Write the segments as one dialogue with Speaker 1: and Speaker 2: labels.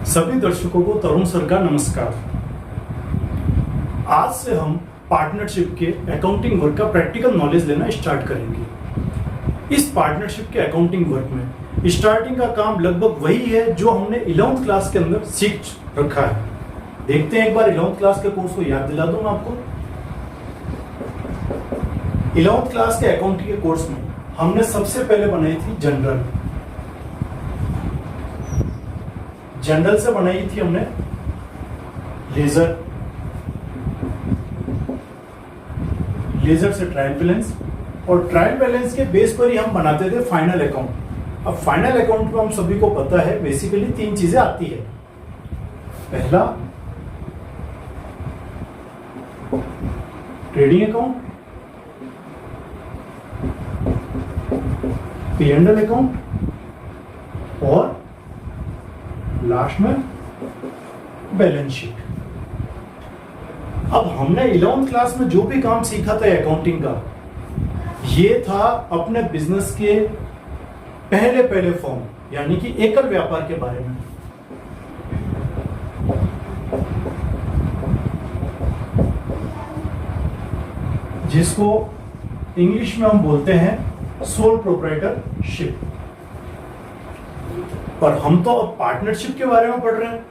Speaker 1: सभी दर्शकों को तरुण सर का नमस्कार। आज से हम पार्टनरशिप के अकाउंटिंग वर्क का प्रैक्टिकल नॉलेज लेना स्टार्ट करेंगे। इस पार्टनरशिप के अकाउंटिंग वर्क में स्टार्टिंग का काम लगभग वही है जो हमने 11th क्लास के अंदर सीख रखा है। देखते हैं एक बार 11th क्लास के कोर्स को याद दिला दूं मैं आपको। 11th क्लास के अकाउंटिंग के कोर्स में हमने सबसे पहले बनाई थी जनरल से बनाई थी हमने लेजर से ट्रायल बैलेंस, और ट्रायल बैलेंस के बेस पर ही हम बनाते थे फाइनल अकाउंट। अब फाइनल अकाउंट में हम सभी को पता है बेसिकली 3 चीजें आती है। पहला ट्रेडिंग अकाउंट, P&L अकाउंट और लास्ट में बैलेंस शीट। अब हमने 11th क्लास में जो भी काम सीखा था अकाउंटिंग का, ये था अपने बिजनेस के पहले फॉर्म यानी कि एकल व्यापार के बारे में। जिसको इंग्लिश में हम बोलते हैं सोल प्रोप्राइटरशिप। पर हम तो अब पार्टनरशिप के बारे में पढ़ रहे हैं।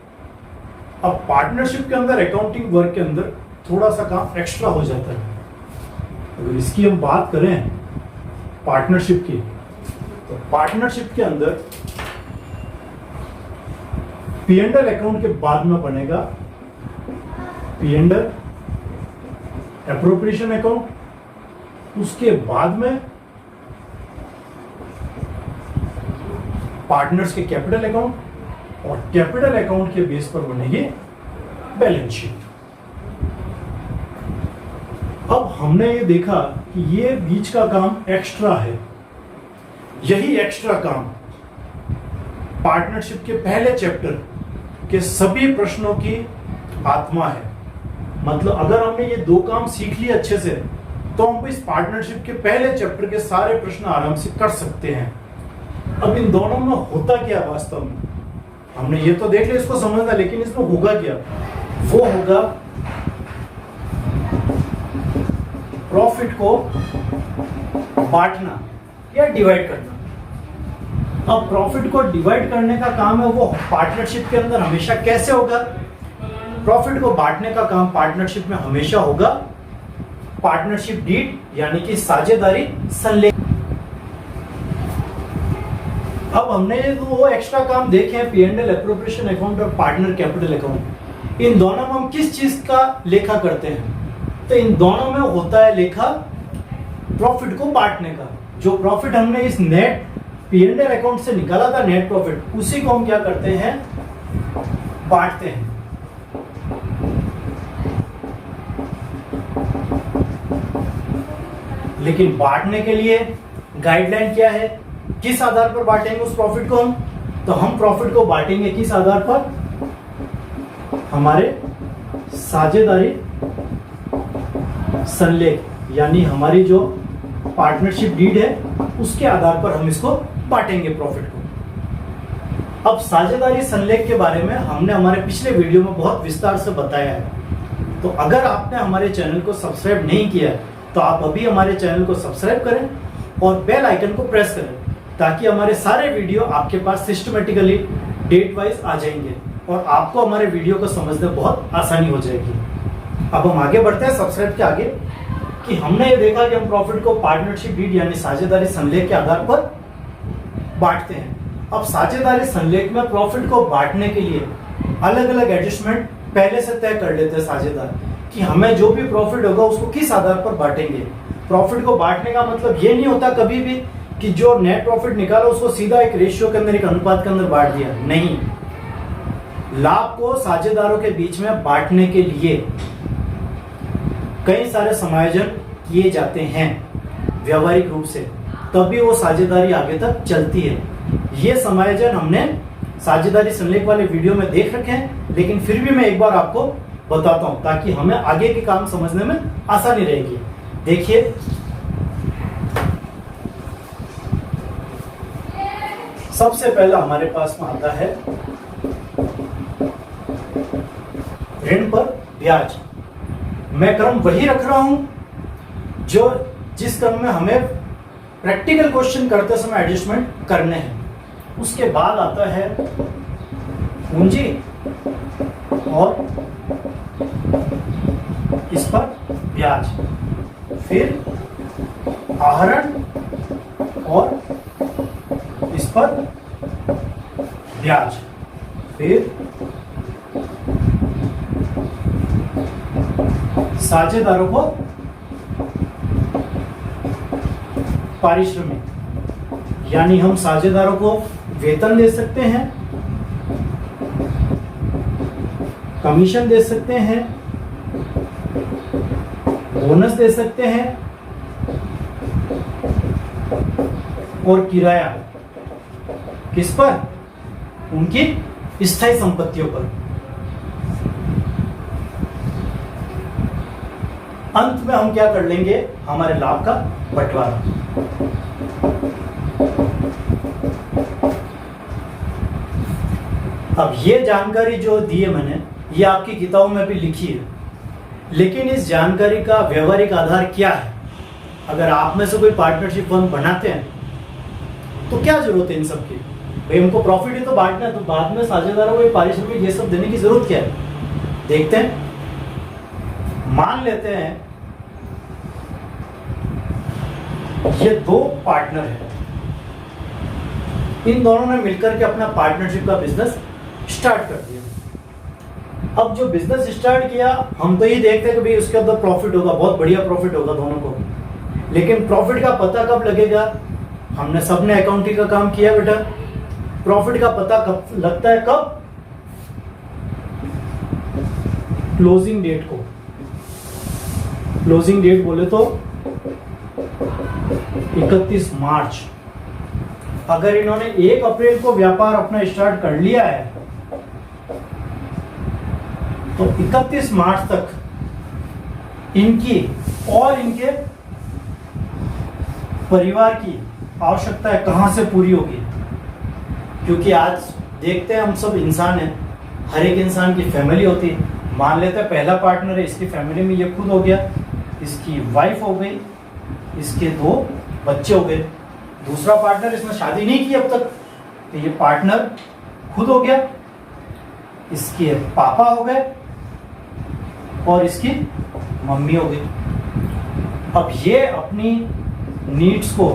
Speaker 1: अब पार्टनरशिप के अंदर अकाउंटिंग वर्क के अंदर थोड़ा सा काम एक्स्ट्रा हो जाता है। अगर इसकी हम बात करें पार्टनरशिप की, तो पार्टनरशिप के अंदर P&L अकाउंट के बाद में बनेगा P&L एप्रोप्रिएशन अकाउंट, उसके बाद में पार्टनर्स के कैपिटल अकाउंट, और कैपिटल अकाउंट के बेस पर बनेगी बैलेंस शीट। अब हमने ये देखा कि ये बीच का काम एक्स्ट्रा है। यही एक्स्ट्रा काम पार्टनरशिप के पहले चैप्टर के सभी प्रश्नों की आत्मा है। मतलब अगर हमने ये 2 काम सीख लिए अच्छे से, तो हम इस पार्टनरशिप के पहले चैप्टर के सारे प्रश्न आराम से कर सकते हैं। अब इन दोनों में होता क्या वास्तव में, हमने ये तो देख लिया, इसको समझना, लेकिन इसमें होगा क्या? वो होगा प्रॉफिट को बांटना या डिवाइड करना। अब प्रॉफिट को डिवाइड करने का काम है वो पार्टनरशिप के अंदर हमेशा कैसे होगा? प्रॉफिट को बांटने का काम पार्टनरशिप में हमेशा होगा पार्टनरशिप डीड यानी कि साझेदारी संलेख। अब हमने वो एक्स्ट्रा काम देखे हैं P&L एप्रोप्रिएशन अकाउंट और पार्टनर कैपिटल अकाउंट। इन दोनों में हम किस चीज का लेखा करते हैं? तो इन दोनों में होता है लेखा प्रॉफिट को बांटने का। जो प्रॉफिट हमने इस नेट P&L अकाउंट से निकाला था, नेट प्रॉफिट, उसी को हम क्या करते हैं? बांटते हैं। लेकिन बांटने के लिए गाइडलाइन क्या है? किस आधार पर बांटेंगे उस प्रॉफिट को हम? तो हम प्रॉफिट को बांटेंगे किस आधार पर? हमारे साझेदारी संलेख यानी हमारी जो पार्टनरशिप डीड है उसके आधार पर हम इसको बांटेंगे प्रॉफिट को। अब साझेदारी संलेख के बारे में हमने हमारे पिछले वीडियो में बहुत विस्तार से बताया है। तो अगर आपने हमारे चैनल को सब्सक्राइब नहीं किया तो आप अभी हमारे चैनल को सब्सक्राइब करें और बेल आइकन को प्रेस करें, ताकि हमारे सारे वीडियो आपके पास सिस्टमेटिकली डेट वाइज आ जाएंगे और आपको हमारे वीडियो को समझने में बहुत आसानी हो जाएगी। अब हम आगे बढ़ते हैं सब्सक्राइब के आगे, कि हमने ये देखा कि हम प्रॉफिट को पार्टनरशिप डीड यानी साझेदारी संलेख के आधार पर बांटते हैं। अब साझेदारी संलेख में प्रॉफिट को बांटने के लिए अलग अलग एडजस्टमेंट पहले से तय कर लेते हैं साझेदार, कि हमें जो भी प्रॉफिट होगा उसको किस आधार पर बांटेंगे। प्रॉफिट को बांटने का मतलब ये नहीं होता कभी भी कि जो नेट प्रॉफिट निकाला उसको सीधा एक रेशियो के अंदर, एक अनुपात के अंदर बांट दिया। नहीं, लाभ को साझेदारों के बीच में बांटने के लिए कई सारे समायोजन किए जाते हैं व्यवहारिक रूप से, तभी वो साझेदारी आगे तक चलती है। ये समायोजन हमने साझेदारी संलेख वाले वीडियो में देख रखे हैं, लेकिन फिर भी मैं एक बार आपको बताता हूं ताकि हमें आगे के काम समझने में आसानी रहेगी। देखिए, सबसे पहला हमारे पास में आता है ऋण पर ब्याज। मैं क्रम वही रख रहा हूं जो जिस क्रम में हमें प्रैक्टिकल क्वेश्चन करते समय एडजस्टमेंट करने हैं। उसके बाद आता है पूंजी और इस पर ब्याज, फिर आहरण और इस पर ब्याज, फिर साझेदारों को पारिश्रमिक, यानी हम साझेदारों को वेतन दे सकते हैं, कमीशन दे सकते हैं, बोनस दे सकते हैं और किराया किस पर? उनकी स्थायी संपत्तियों पर। अंत में हम क्या कर लेंगे? हमारे लाभ का बंटवारा। अब ये जानकारी जो दी है मैंने, ये आपकी किताबों में भी लिखी है, लेकिन इस जानकारी का व्यवहारिक आधार क्या है? अगर आप में से कोई पार्टनरशिप फर्म बनाते हैं तो क्या जरूरत है इन सब की? भाई हमको प्रॉफिट ही तो बांटना है, तो बाद में साझेदारों को पारिश्रमिक ये सब देने की जरूरत क्या है? देखते हैं। मान लेते हैं ये दो पार्टनर हैं, इन दोनों ने मिलकर के अपना पार्टनरशिप का बिजनेस स्टार्ट कर दिया। अब जो बिजनेस स्टार्ट किया, हम तो ये देखते हैं कि भाई उसके अंदर प्रॉफिट होगा, बहुत बढ़िया प्रॉफिट होगा दोनों को, लेकिन प्रॉफिट का पता कब लगेगा? हमने सबने अकाउंटिंग का काम किया बेटा, प्रॉफिट का पता कब लगता है? कब? क्लोजिंग डेट को। क्लोजिंग डेट बोले तो 31 मार्च। अगर इन्होंने 1 अप्रैल को व्यापार अपना स्टार्ट कर लिया है तो 31 मार्च तक इनकी और इनके परिवार की आवश्यकताएं कहां से पूरी होगी? क्योंकि आज देखते हैं हम सब इंसान हैं, हर एक इंसान की फैमिली होती है। मान लेते हैं पहला पार्टनर है, इसकी फैमिली में ये खुद हो गया, इसकी वाइफ हो गई, इसके 2 बच्चे हो गए। दूसरा पार्टनर, इसने शादी नहीं की अब तक, तो ये पार्टनर खुद हो गया, इसके पापा हो गए और इसकी मम्मी हो गई। अब ये अपनी नीड्स को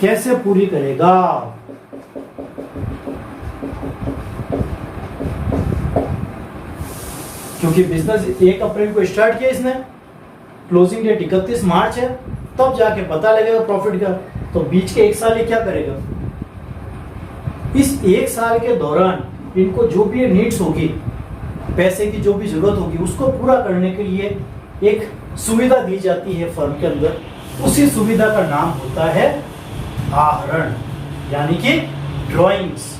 Speaker 1: कैसे पूरी करेगा? क्योंकि बिजनेस 1 अप्रैल को स्टार्ट किया इसने, क्लोजिंग डेट 31 मार्च है, तब जाके पता लगेगा प्रॉफिट का। तो बीच के 1 साल ये क्या करेगा? इस 1 साल के दौरान इनको जो भी नीड्स होगी, पैसे की जो भी जरूरत होगी, उसको पूरा करने के लिए एक सुविधा दी जाती है फर्म के अंदर। उसी सुविधा का नाम होता है आहरण, यानी कि ड्रॉइंग्स।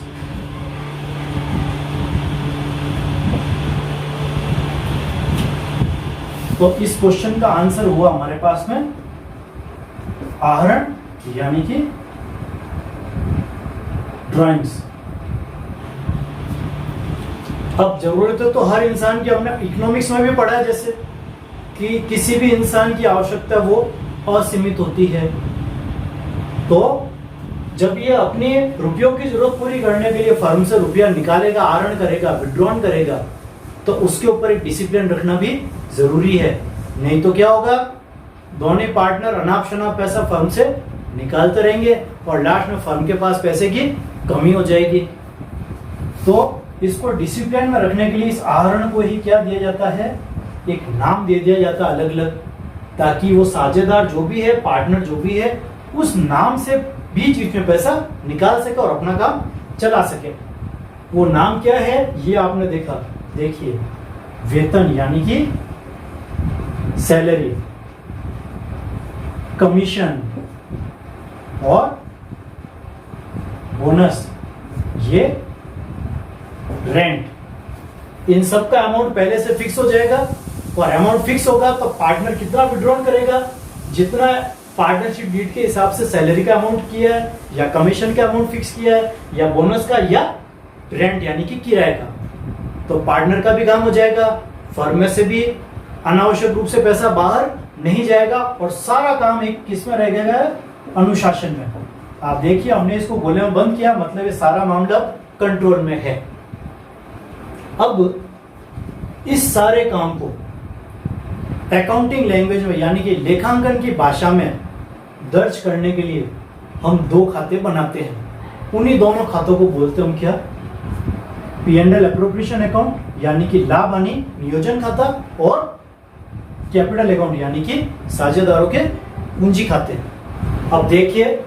Speaker 1: तो इस क्वेश्चन का आंसर हुआ हमारे पास में आहरण, यानी कि ड्राइंग्स। अब जरूरत है तो हर इंसान की, हमने इकोनॉमिक्स में भी पढ़ा है जैसे कि किसी भी इंसान की आवश्यकता वो असीमित होती है। तो जब ये अपनी रुपयों की जरूरत पूरी करने के लिए फर्म से रुपया निकालेगा, आहरण करेगा, विड्रॉन करेगा, तो उसके ऊपर एक डिसिप्लिन रखना भी जरूरी है। नहीं तो क्या होगा? दोनों पार्टनर अनाप शनाप पैसा फर्म से निकालते रहेंगे और लास्ट में फर्म के पास पैसे की कमी हो जाएगी। तो इसको डिसिप्लिन में रखने के लिए इस आहरण को ही क्या दिया जाता है? एक नाम दे दिया जाता है अलग अलग, ताकि वो साझेदार जो भी है, पार्टनर जो भी है, उस नाम से बीच बीच में पैसा निकाल सके और अपना काम चला सके। वो नाम क्या है? ये आपने देखा, देखिए, वेतन यानी कि सैलरी, कमीशन और बोनस, ये रेंट। इन सब का अमाउंट पहले से फिक्स हो जाएगा और अमाउंट फिक्स होगा तो पार्टनर कितना विड्रॉन करेगा, जितना पार्टनरशिप डीड के हिसाब से सैलरी का अमाउंट किया है या कमीशन का अमाउंट फिक्स किया है या बोनस का या रेंट यानी कि किराए का, तो पार्टनर का भी काम हो जाएगा, फर्म में से भी अनावश्यक रूप से पैसा बाहर नहीं जाएगा और सारा काम एक किस में रह गया, अनुशासन में। आप देखिए हमने इसको गोले में बंद किया, मतलब ये सारा मामला कंट्रोल में है। अब इस सारे काम को अकाउंटिंग लैंग्वेज में यानी कि लेखांकन की भाषा में दर्ज करने के लिए हम दो खाते बनाते हैं। उन्हीं दोनों खातों को बोलते हैं हम क्या, P&L एप्रोप्रिएशन अकाउंट यानी कि लाभ हानि नियोजन खाता, और कैपिटल अकाउंट यानी कि साझेदारों के पूंजी खाते। अब देखिए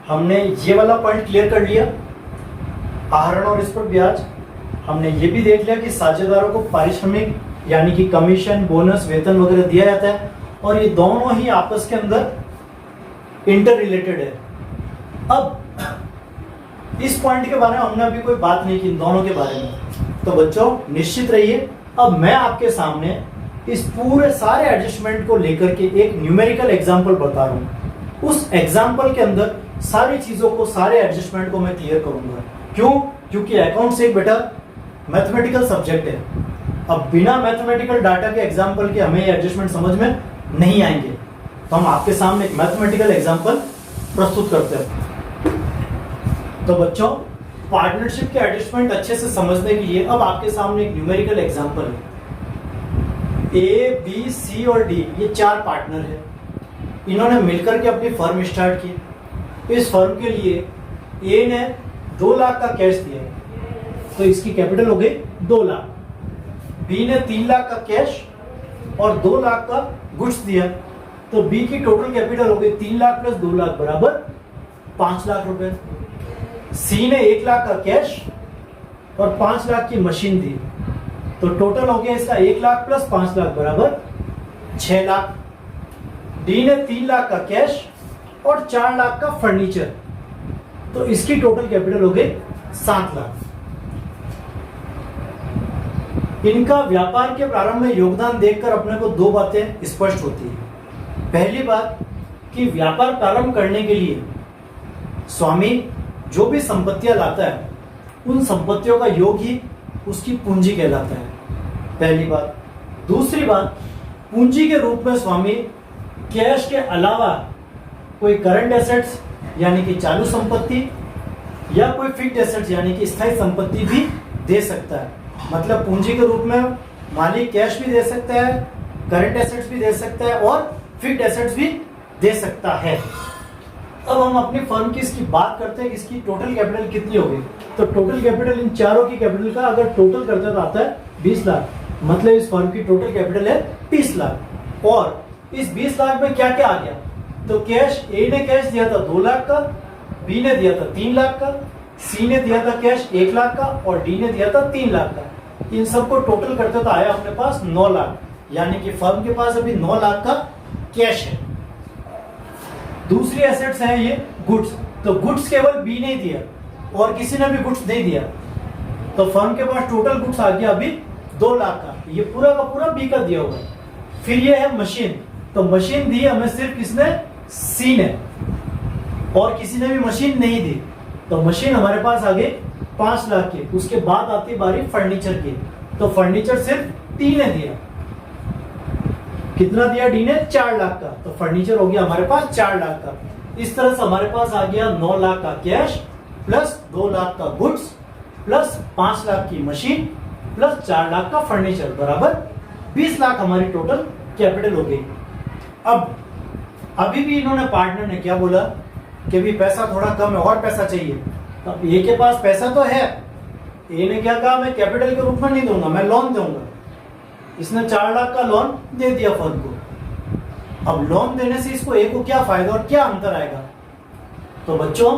Speaker 1: हमने ये वाला पॉइंट क्लियर कर लिया, आहरण और इस पर ब्याज। हमने ये भी देख लिया कि साझेदारों को पारिश्रमिक यानी कि कमीशन, बोनस, वेतन वगैरह दिया जाता है और ये दोनों ही आपस के अंदर इंटर रिलेटेड है। अब इस पॉइंट के बारे में हमने अभी कोई बात नहीं की, इन दोनों के बारे में। तो बच्चों निश्चित रहिए, अब मैं आपके सामने इस पूरे सारे एडजस्टमेंट को लेकर के एक न्यूमेरिकल एग्जाम्पल बता रहा हूं। उस एग्जाम्पल के अंदर सारी चीजों को, सारे एडजस्टमेंट को मैं क्लियर करूंगा। क्यों? क्योंकि अकाउंट्स एक बेटा मैथमेटिकल सब्जेक्ट है। अब बिना मैथमेटिकल डाटा के एग्जाम्पल के हमें ये एडजस्टमेंट समझ में नहीं आएंगे, तो हम आपके सामने एक मैथमेटिकल एग्जाम्पल प्रस्तुत करते हैं। तो बच्चों पार्टनरशिप के एडजस्टमेंट अच्छे से समझने के लिए अब आपके सामने एक न्यूमेरिकल एग्जाम्पल है। ए, बी, सी और डी ये चार पार्टनर है। इन्होंने मिलकर के अपनी फर्म स्टार्ट की। इस फर्म के लिए ए ने 2 लाख का कैश दिया, तो इसकी कैपिटल हो गई 2 लाख। बी ने 3 लाख का कैश और 2 लाख का गुड्स दिया, तो बी की टोटल कैपिटल हो गई 3 लाख प्लस 2 लाख बराबर 5 लाख रुपए। सी ने 1 लाख का कैश और 5 लाख की मशीन दी, तो टोटल हो गया इसका 1 लाख प्लस 5 लाख बराबर 6 लाख। डी ने 3 लाख का कैश और 4 लाख का फर्नीचर, तो इसकी टोटल कैपिटल हो गई 7 लाख। इनका व्यापार के प्रारंभ में योगदान देखकर अपने को दो बातें स्पष्ट होती है। पहली बात कि व्यापार प्रारंभ करने के लिए स्वामी जो भी संपत्तियां लाता है उन संपत्तियों का योग ही उसकी पूंजी कहलाता है, पहली बात। दूसरी बात, पूंजी के रूप में स्वामी कैश के अलावा कोई करंट एसेट्स यानी कि चालू संपत्ति या कोई फिक्स्ड एसेट्स यानी कि स्थायी संपत्ति भी दे सकता है। मतलब पूंजी के रूप में मालिक कैश भी दे सकता है, करंट एसेट्स भी दे सकता है और फिक्स्ड एसेट्स भी दे सकता है। अब हम अपनी फर्म की इसकी बात करते हैं कि इसकी टोटल कैपिटल कितनी होगी। तो टोटल कैपिटल इन चारों की कैपिटल का अगर टोटल करते हैं तो आता है 20 लाख। मतलब इस फर्म की टोटल कैपिटल है 30 लाख। और इस 20 लाख में क्या क्या आ गया, तो कैश, ए ने कैश दिया था 2 लाख का, बी ने दिया था 3 लाख का, सी ने दिया था कैश 1 लाख का और डी ने दिया था 3 लाख का। इन सबको टोटल करते तो आया अपने पास 9 लाख, यानी कि फर्म के पास अभी 9 लाख का कैश है। दूसरी एसेट्स है ये गुड्स, तो गुड्स केवल बी ने दिया और किसी ने भी गुड्स नहीं दिया, तो फर्म के पास टोटल गुड्स आ गया अभी 2 लाख का। ये पूरा का पूरा बी का दिया हुआ है। फिर ये है मशीन, तो मशीन दी हमें सिर्फ किसने, सी ने, और किसी ने भी मशीन नहीं दी, तो मशीन हमारे पास आ गई 5 लाख की। उसके बाद आती बारी फर्नीचर की, तो फर्नीचर सिर्फ डी ने दिया। कितना दिया डी ने, 4 लाख का, तो फर्नीचर हो गया हमारे पास 4 लाख का। इस तरह से हमारे पास आ गया 9 लाख का कैश प्लस 2 लाख का गुड्स प्लस 5 लाख की मशीन प्लस 4 लाख का फर्नीचर बराबर 20 लाख हमारी टोटल कैपिटल हो गई। अब अभी भी इन्होंने, पार्टनर ने क्या बोला कि भी पैसा थोड़ा कम है और पैसा चाहिए। अब ए के पास पैसा तो है, ए ने क्या कहा, मैं कैपिटल के रूप में नहीं दूंगा, मैं लोन दूंगा। इसने 4 लाख का लोन दे दिया फर्म को। अब लोन देने से इसको ए को क्या फायदा और क्या अंतर आएगा, तो बच्चों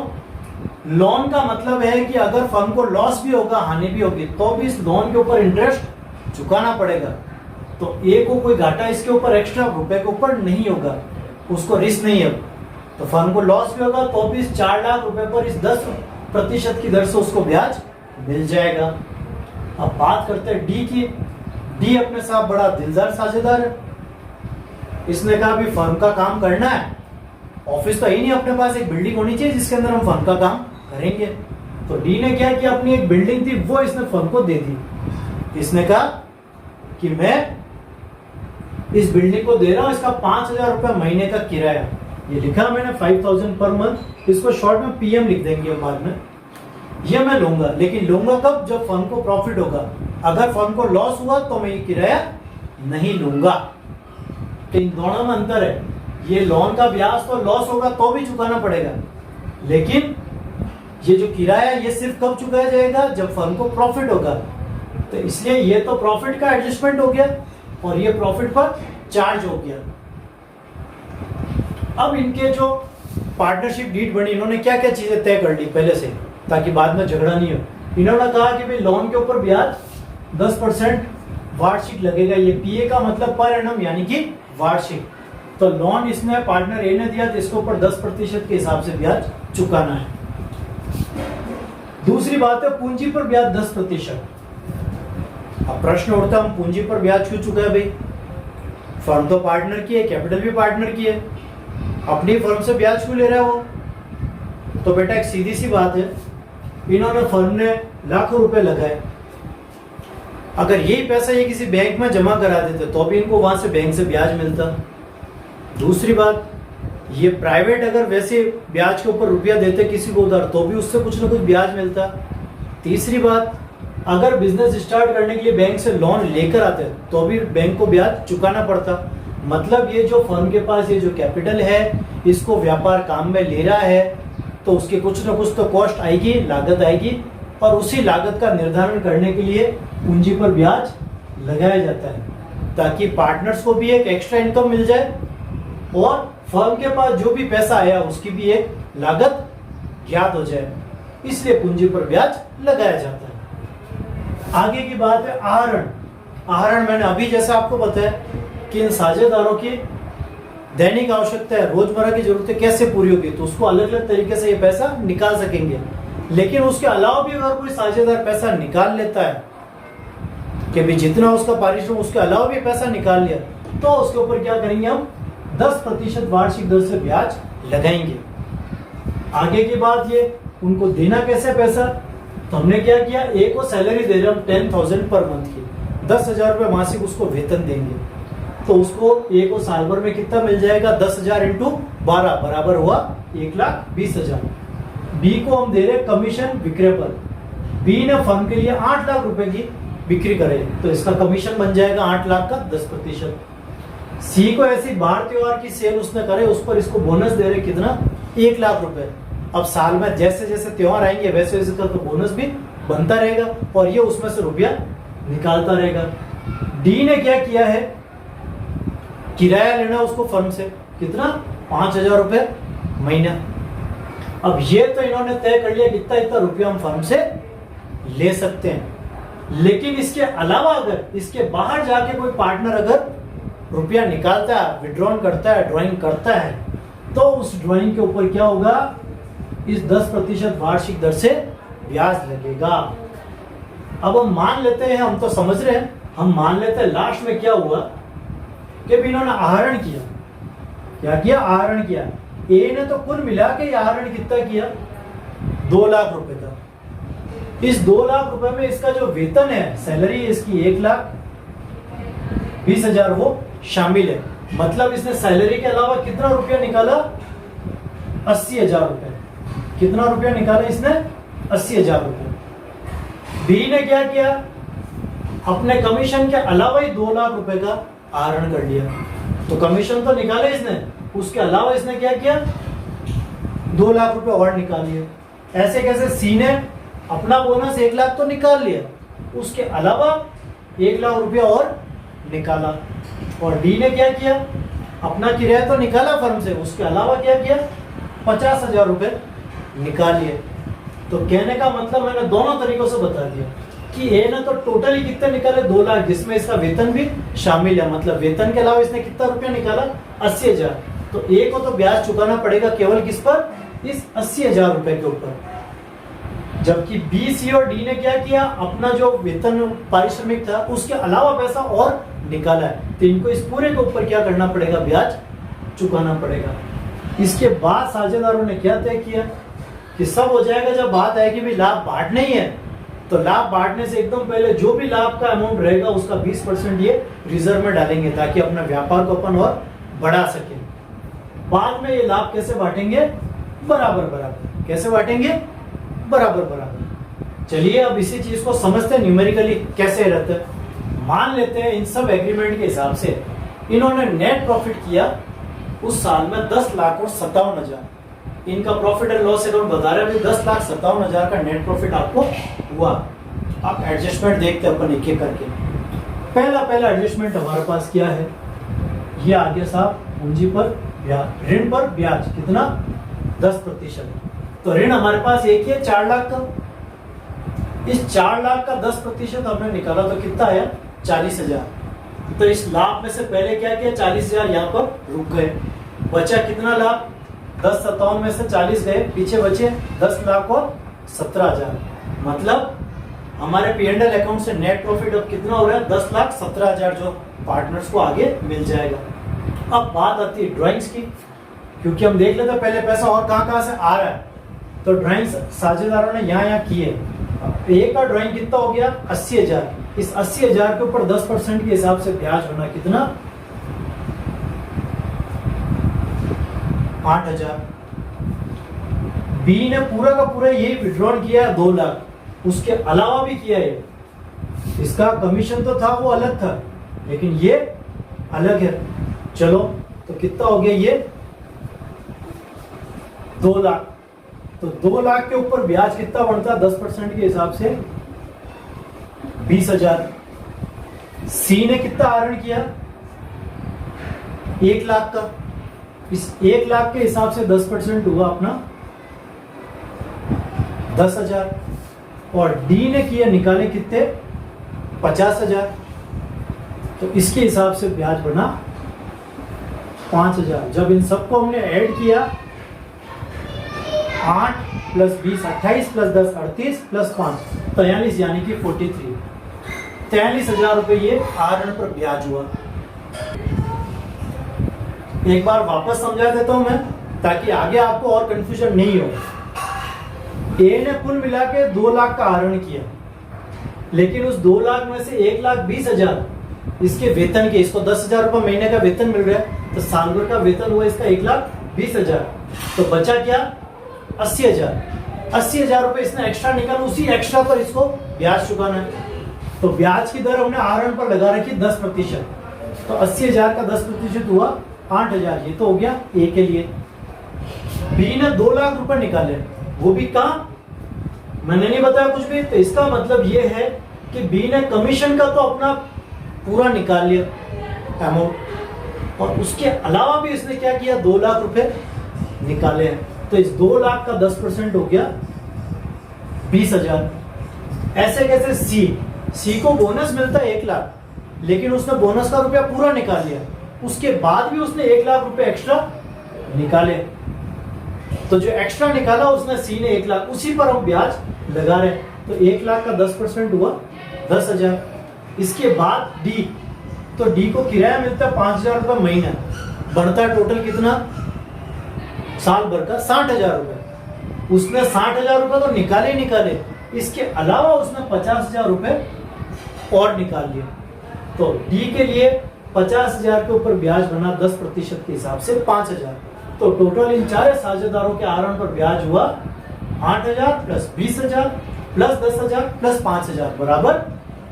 Speaker 1: लोन का मतलब है कि अगर फर्म को लॉस भी होगा, हानि भी होगी, तो भी इस लोन के ऊपर इंटरेस्ट चुकाना पड़ेगा। तो ए को कोई घाटा इसके ऊपर एक्स्ट्रा रुपए के ऊपर नहीं होगा, उसको रिस्क नहीं है। तो फर्म को लॉस भी होगा तो भी इस 4 लाख रुपए पर इस 10% की दर से उसको ब्याज मिल जाएगा। अब बात करते हैं डी की। डी अपने साथ बड़ा दिलदार साझेदार है। इसने कहा भी फर्म का काम करना है, ऑफिस तो ही नहीं, अपने पास एक बिल्डिंग होनी चाहिए जिसके अंदर हम फर्म का काम करेंगे। तो डी ने क्या किया, अपनी एक बिल्डिंग थी वो इसने फर्म को दे दी। इसने कहा कि मैं इस बिल्डिंग को दे रहा हूं, इसका 5,000 रुपए महीने का किराया। ये लिखा मैंने 5,000 पर मंथ, इसको शॉर्ट में पीएम लिख देंगे बाद में। ये मैं लूंगा, लेकिन लूंगा कब? जब फर्म को प्रॉफिट होगा। अगर फर्म को लॉस हुआ तो मैं ये किराया नहीं लूंगा। तो इन दोनों में अंतर है। ये लोन का ब्याज तो लॉस होगा तो भी चुकाना पड़ेगा, लेकिन ये जो किराया ये सिर्फ कब चुकाया जाएगा? जब फर्म को प्रॉफिट होगा। तो इसलिए ये तो प्रॉफिट का एडजस्टमेंट हो गया और ये प्रॉफिट पर चार्ज हो गया। अब इनके जो पार्टनरशिप डीड बनी, इन्होंने क्या क्या चीजें तय कर ली पहले से, ताकि बाद में झगड़ा नहीं हो। इन्होंने कहा कि भाई लोन के ऊपर ब्याज 10% वार्षिक लगेगा। ये पीए का मतलब पर एनम यानी कि वार्षिक। तो लोन इसने पार्टनर ए ने दिया तो इसके ऊपर 10% के हिसाब से ब्याज चुकाना है। दूसरी बात है पूंजी पर ब्याज 10%। अब प्रश्न उठता है हम पूंजी पर ब्याज क्यों चुका है भाई? फर्म तो पार्टनर की है, कैपिटल भी पार्टनर की है, अपनी फर्म से ब्याज क्यों ले रहा है वो? तो बेटा एक सीधी सी बात है, इन्होंने फर्म ने लाखों रुपए लगाए, अगर यही पैसा ये किसी बैंक में जमा करा देते तो भी इनको वहां से बैंक से ब्याज मिलता। दूसरी बात, ये प्राइवेट अगर वैसे ब्याज के ऊपर रुपया देते किसी को उधार तो भी उससे कुछ ना कुछ ब्याज मिलता। तीसरी बात, अगर बिजनेस स्टार्ट करने के लिए बैंक से लोन लेकर आते तो भी बैंक को ब्याज चुकाना पड़ता। मतलब ये जो फर्म के पास ये जो कैपिटल है, इसको व्यापार काम में ले रहा है तो उसके कुछ ना कुछ तो कॉस्ट आएगी, लागत आएगी, और उसी लागत का निर्धारण करने के लिए पूंजी पर ब्याज लगाया जाता है, ताकि पार्टनर्स को भी एक एक्स्ट्रा इनकम मिल जाए और फर्म के पास जो भी पैसा आया उसकी भी एक लागत ज्ञात हो जाए। इसलिए पूंजी पर ब्याज लगाया जाता है। आगे की बात है आहरण। आहरण मैंने अभी जैसा आपको बताया कि इन साझेदारों की दैनिक आवश्यकता है, रोजमर्रा की जरूरतें कैसे पूरी होगी, तो उसको अलग अलग तरीके से ये पैसा निकाल सकेंगे। लेकिन उसके अलावा भी अगर कोई साझेदार पैसा निकाल लेता है कि भी जितना उसका पारिश्रम उसके अलावा भी पैसा निकाल लिया, तो उसके ऊपर क्या करेंगे हम? 10% वार्षिक दर से ब्याज लगाएंगे। आगे की बात ये, उनको देना कैसे पैसा? तो हमने क्या किया, एक को सैलरी दे रहे हम 10,000 पर मंथ की, 10,000 रुपए मासिक उसको वेतन देंगे, तो उसको एक को साल भर में कितना मिल जाएगा? 10,000 × 12 बराबर हुआ 1,20,000। बी को हम दे रहे कमीशन विक्रय पर। बी ने फर्म के लिए 8 लाख रुपए की बिक्री करे तो इसका कमीशन बन जाएगा 8 लाख का 10%। सी को ऐसी बाहर त्योहार की सेल उसने करे, उस पर इसको बोनस दे रहे कितना? 1 लाख रुपए। अब साल में जैसे जैसे त्योहार आएंगे वैसे वैसे तो बोनस भी बनता रहेगा और ये उसमें से रुपया निकालता रहेगा। डी ने क्या किया है, किराया लेना उसको फर्म से, कितना? 5,000 रुपए महीना। अब ये तो इन्होंने तय कर लिया कितना इतना रुपया हम फर्म से ले सकते हैं, लेकिन इसके अलावा अगर इसके बाहर जाके कोई पार्टनर अगर रुपया निकालता है, विड्रॉन करता है, ड्राइंग करता है, तो उस ड्राइंग के ऊपर क्या होगा? इस 10% वार्षिक दर से ब्याज लगेगा। अब हम मान लेते हैं, हम तो समझ रहे हैं, हम मान लेते हैं लास्ट में क्या हुआ कि इन्होंने आहरण किया। क्या किया? आहरण किया। ए ने तो कुल मिला के आहरण कितना किया? 2 लाख रुपए का। इस 2 लाख रुपए में इसका जो वेतन है, सैलरी इसकी 1,20,000 वो शामिल है। मतलब इसने सैलरी के अलावा कितना रुपया निकाला? 80,000 रुपए। कितना रुपया निकाला इसने? 80,000 रुपए। बी ने क्या किया? अपने कमीशन के अलावा ही 2 लाख रुपए का आहरण कर लिया। तो कमीशन तो निकाले इसने, उसके अलावा इसने क्या किया? 2 लाख रुपए और निकाल लिए। ऐसे कैसे? सी ने अपना बोनस 1 लाख तो निकाल लिया, उसके अलावा 1 लाख रुपया और निकाला। और डी ने क्या किया? अपना किराया तो निकाला फर्म से, उसके अलावा क्या किया? 50,000 रुपए निकाल लिए। तो कहने का मतलब मैंने दोनों तरीकों से बता दिया कि ए ने तो टोटली कितने निकाले? 2 लाख, जिसमें इसका वेतन भी शामिल है। मतलब वेतन के अलावा इसने कितना रुपया निकाला? 80,000। तो ए को तो ब्याज चुकाना पड़ेगा केवल किस पर? इस 80,000 रुपए के ऊपर। जबकि बी, सी और डी ने क्या किया? अपना जो वेतन पारिश्रमिक था उसके अलावा पैसा और निकाला है, तो इनको इस पूरे के ऊपर क्या करना पड़ेगा? ब्याज चुकाना पड़ेगा। इसके बाद साझेदारों ने क्या तय किया कि सब हो जाएगा, जब बात आएगी भी लाभ बांटना ही है तो लाभ बांटने से एकदम पहले जो भी लाभ का अमाउंट रहेगा उसका 20% ये रिजर्व में डालेंगे ताकि अपना व्यापार को अपन और बढ़ा सके। बाद में ये लाभ कैसे बांटेंगे? बराबर बराबर। कैसे बांटेंगे? बराबर बराबर। चलिए अब इसी चीज को समझते हैं न्यूमेरिकली कैसे रहता है। मान लेते हैं इन सब एग्रीमेंट के हिसाब से इन्होंने नेट प्रॉफिट किया उस साल में 10,57,000। इनका प्रॉफिट एंड लॉस अकाउंट बता रहे हैं 10,57,000 का नेट प्रॉफिट आपको हुआ। अब एडजस्टमेंट देखते हैं अपन एक एक करके। पहला एडजस्टमेंट हमारे पास क्या है? ये आ गया साहब पूंजी पर ब्याज, ऋण पर ब्याज कितना? 10%। तो ऋण हमारे पास एक ही है 4 लाख का। इस 4 लाख का 10% हमने निकाला तो कितना आया? 40,000। तो इस लाभ में से पहले क्या किया? 40,000 यहाँ पर रुक गए। बचा कितना लाभ? 10,57 में से 40 गए, पीछे बचे 10 लाख और 17,000। मतलब हमारे P&L अकाउंट से नेट प्रॉफिट अब कितना हो रहा है? 10,17,000 जो पार्टनर्स को आगे मिल जाएगा। अब बात आती है ड्राइंग्स की, क्योंकि हम देख लेते हैं पहले पैसा और कहां से आ रहा है। तो ड्राइंग्स साझेदारों ने यहाँ किए। एक का ड्राइंग कितना हो गया? 80,000। इस 80,000 के ऊपर 10% के हिसाब से ब्याज होना कितना? 8,000। बी ने पूरा का पूरा ये विड्रॉल किया 2 लाख, उसके अलावा भी किया है। इसका कमीशन तो था वो अलग था, लेकिन ये अलग है। चलो तो कितना हो गया? ये 2 लाख। तो 2 लाख के ऊपर ब्याज कितना बढ़ता? 10% के हिसाब से 20,000। सी ने कितना आहरण किया? 1 लाख का। इस 1 लाख के हिसाब से 10% हुआ अपना 10,000। और डी ने किया, निकाले कितने? 50,000। तो इसके हिसाब से ब्याज बना 5,000। जब इन सबको हमने ऐड किया 8 + 20 28 + 10 38 + 5 43 यानी कि 43। 43,000 रुपए ये आहरण पर ब्याज हुआ। एक बार वापस समझा देता हूं मैं ताकि आगे आपको और कंफ्यूजन नहीं हो। ए ने कुल मिला के 2 लाख का आहरण किया, लेकिन उस 2 लाख में से 1,20,000 इसके वेतन के, इसको 10,000 रुपए महीने का वेतन मिल रहा है, तो साल भर का वेतन हुआ इसका 1,20,000। तो बचा क्या? 80,000। 80,000 रुपए इसने एक्स्ट्रा निकाला, उसी एक्स्ट्रा पर इसको ब्याज चुकाना है। तो ब्याज की दर हमने आहरण पर लगा रखी 10%। तो 80,000 का 10% हुआ 8,000। ये तो हो गया ए के लिए। बी ने 2 लाख रुपए निकाले, वो भी कहां? मैंने नहीं बताया कुछ भी। तो इसका मतलब ये है कि बी ने कमीशन का तो अपना पूरा निकाल लिया अमाउंट, और उसके अलावा भी इसने क्या किया? 2 लाख रुपए निकाले हैं। तो इस 2 लाख का 10% हो गया 20,000। ऐसे कैसे? सी को बोनस मिलता है 1 लाख, लेकिन उसने बोनस का रुपया पूरा निकाल लिया, उसके बाद भी उसने 1 लाख रुपए एक्स्ट्रा निकाले। तो जो एक्स्ट्रा निकाला उसने सी ने 1 लाख, उसी पर हम ब्याज लगा रहे हैं। तो 1 लाख का 10% हुआ 10,000। इसके बाद डी, तो डी को किराया मिलता है 5,000 रुपए महीना, बढ़ता है टोटल कितना? साल भर का 60,000 रुपए। उसने 60,000 रुपए तो निकाले, इसके अलावा उसने 50,000 रुपए और निकाल लिए। तो डी के लिए 50,000 के ऊपर ब्याज बना 10% के हिसाब से 5,000। तो टोटल इन 4 साझेदारों के आहरण पर ब्याज हुआ 8,000 + 20,000 + 10,000 + 5,000 बराबर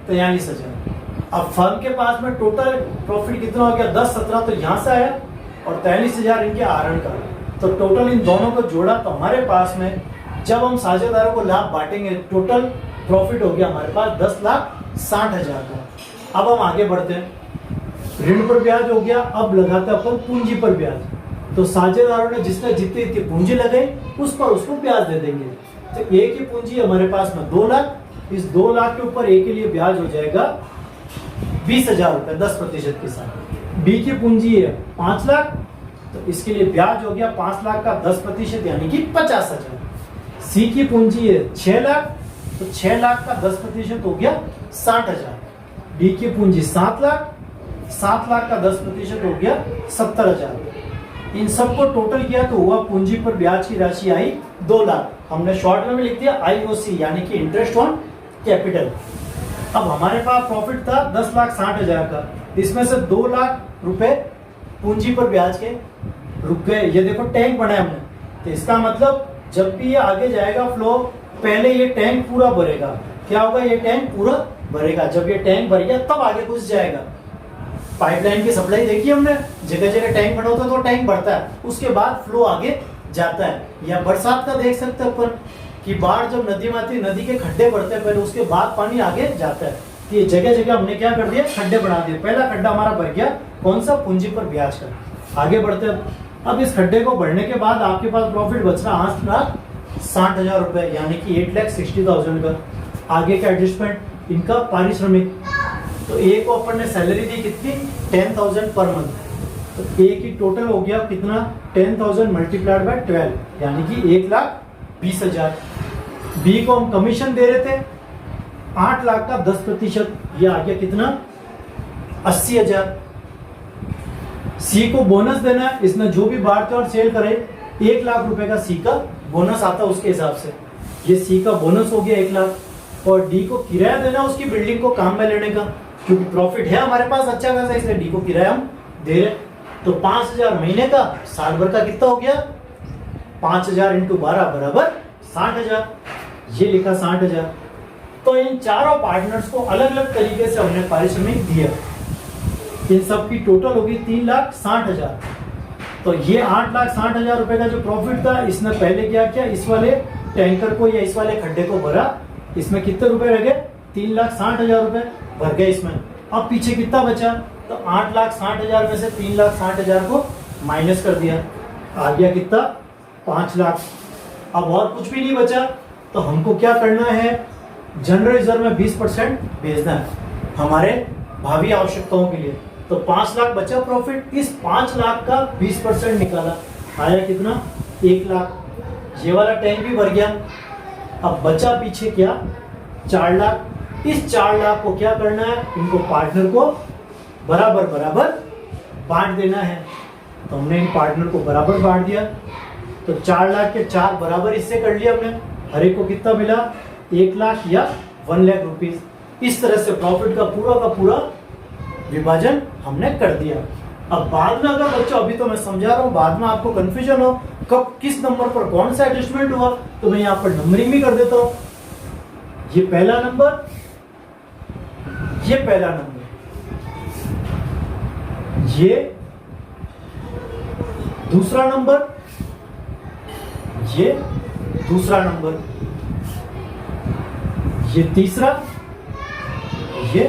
Speaker 1: 43,000। अब फर्म के पास में टोटल प्रॉफिट कितना हो गया? 10 17 तो यहां से आया, और 43,000 इनके आहरण का। तो टोटल इन दोनों को जोड़ा तो हमारे पास में जब हम साझेदारों को लाभ बांटेंगे टोटल प्रॉफिट हो गया हमारे पास 10,60,000 का। अब हम आगे बढ़ते हैं। ऋण पर ब्याज हो गया, अब लगाते हैं अपन पूंजी पर ब्याज। तो साझेदारों ने जिसने जितनी पूंजी लगाई उस पर उसको ब्याज दे देंगे। तो ए की पूंजी हमारे पास में 2 लाख, इस 2 लाख के ऊपर ए के लिए ब्याज हो जाएगा 20,000 रुपए 10% के साथ। बी की पूंजी है 5 लाख, तो इसके लिए ब्याज हो गया 5 लाख का 10% यानी कि 50,000। सी की पूंजी है 6 लाख, तो 6 लाख का 10% हो गया 60,000। डी की पूंजी 7 लाख, 7 लाख का 10% हो गया 70,000। इन सबको टोटल किया तो हुआ पूंजी पर ब्याज की राशि आई 2 लाख। हमने शॉर्ट में लिख दिया IOC यानी कि इंटरेस्ट ऑन कैपिटल। अब हमारे पास प्रॉफिट था 10,60,000 का, इसमें से 2 लाख रुपए पूंजी पर ब्याज के रुक गए। ये देखो टैंक बनाया हमने, तो इसका मतलब जब भी ये आगे जाएगा फ्लो, पहले ये टैंक पूरा भरेगा। क्या होगा? ये टैंक पूरा भरेगा। जब ये टैंक भर गया तब आगे घुस जाएगा। पाइपलाइन की सप्लाई देखी हमने, जगह जगह टैंक बना होता है तो टैंक बढ़ता है, उसके बाद फ्लो आगे जाता है। या बरसात का देख सकते हैं अपन कि बाढ़ जब नदी में आती है, नदी के खड्डे बढ़ते हैं पहले, उसके बाद पानी आगे जाता है। तो ये जगह जगह हमने क्या कर दिया? खड्डे बना दिए। पहला खड्डा हमारा भर गया, कौन सा? पूंजी पर ब्याज का। आगे बढ़ते हैं। अब इस खड्डे को भरने के बाद आपके पास प्रॉफिट बच रहा 8,60,000 रुपए, यानी कि 8,60,000 का। आगे का एडजस्टमेंट, इनका पारिश्रमिक। तो ए को अपन ने सैलरी दी कितनी? 10,000 पर मंथ। तो ए की टोटल हो गया कितना? 10,000 मल्टीप्लाइड बाय 12, यानी कि 1,20,000। बी को हम कमीशन दे रहे थे 8 लाख का 10%, ये आ गया कितना? 80,000। सी को बोनस देना है, इसने जो भी बांटते और सेल करे 1 लाख रुपए का सी का बोनस आता है उसके हिसाब से। ये सी का बोनस हो गया 1 लाख। और डी को किराया देना उसकी बिल्डिंग को काम में लेने का, क्योंकि प्रॉफिट है हमारे पास अच्छा खासा, इसलिए डी को किराया हम दे रहे। तो 5,000 महीने का, साल भर का कितना हो गया? 5,000 इंटू 12 बराबर 60,000। ये लिखा 60,000। तो इन चारों पार्टनर्स को अलग अलग तरीके से हमने पारिश्रमिक दिया। इन सब की टोटल होगी 3,60,000। तो ये 8,60,000 रुपए का जो प्रॉफिट था, इसने पहले क्या किया? इस वाले टैंकर को या इस वाले खड्डे को भरा। इसमें कितने रुपए रह गए? 3,60,000 रुपए भर गए इसमें। अब पीछे कितना बचा? तो 8,60,000 में से 3,60,000 को माइनस कर दिया, आ गया कितना? 5 लाख। अब और कुछ भी नहीं बचा, तो हमको क्या करना है? जनरल रिजर्व में 20% भेजना है हमारे भावी आवश्यकताओं के लिए। तो 5 लाख बचा प्रॉफिट। इस 5 लाख का 20% निकाला, आया कितना? 1 लाख। ये वाला टैंक भी भर गया। अब बचा पीछे क्या? 4 लाख। इस 4 लाख को क्या करना है? इनको पार्टनर को बराबर बराबर बांट देना है। तो हमने इन पार्टनर को बराबर बांट दिया। तो 4 लाख के 4 बराबर इससे कर लिया हमने। हर एक को कितना मिला? 1 लाख या 1 लाख रुपीज। इस तरह से प्रॉफिट का पूरा विभाजन हमने कर दिया। अब बाद में अगर बच्चों, अभी तो मैं समझा रहा हूँ, बाद में आपको कंफ्यूजन हो कब किस नंबर पर कौन सा एडजस्टमेंट हुआ, तो मैं यहाँ पर नंबरिंग भी कर देता हूँ। ये पहला नंबर, ये पहला नंबर, ये दूसरा नंबर, ये दूसरा नंबर, ये तीसरा, ये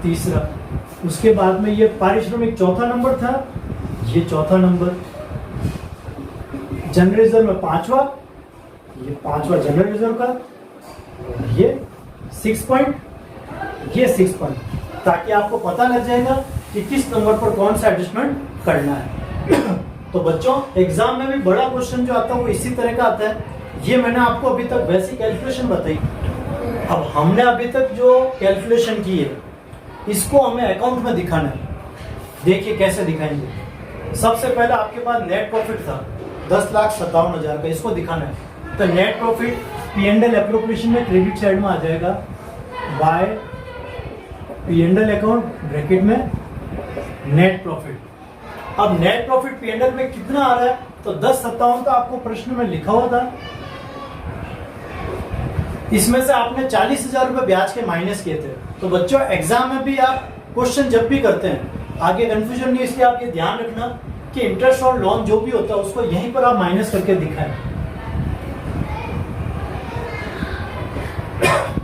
Speaker 1: तीसरा। उसके बाद में ये पारिश्रमिक चौथा नंबर था, ये चौथा नंबर। जनरल रिजर्व में 5वां, ये 5वां जनरल रिजर्व का, ये 6 पॉइंट, ये 6 पॉइंट, ताकि आपको पता लग जाएगा कि किस नंबर पर कौन सा एडजस्टमेंट करना है। तो बच्चों, एग्जाम में भी बड़ा क्वेश्चन जो आता है वो इसी तरह का आता है। ये मैंने आपको अभी तक बेसिक कैलकुलेशन बताई। अब हमने अभी तक जो कैलकुलेशन की है, इसको हमें अकाउंट में दिखाना है। देखिए कैसे दिखाएंगे। सबसे पहले आपके पास नेट प्रॉफिट था 10,57,000 का, इसको दिखाना है। तो नेट प्रॉफिट P&L एप्रोप्रिएशन में क्रेडिट साइड में आ जाएगा, बाय P&L अकाउंट ब्रैकेट में नेट प्रॉफिट। अब नेट प्रॉफिट P&L में कितना आ रहा है? तो 10,57 का आपको प्रश्न में लिखा हुआ था। इसमें से आपने 40,000 रुपए ब्याज के माइनस किए थे। तो बच्चों, एग्जाम में भी आप क्वेश्चन जब भी करते हैं, आगे कंफ्यूजन नहीं, इसलिए आप ये ध्यान रखना कि इंटरेस्ट और लोन जो भी होता है उसको यहीं पर आप माइनस करके दिखाएं,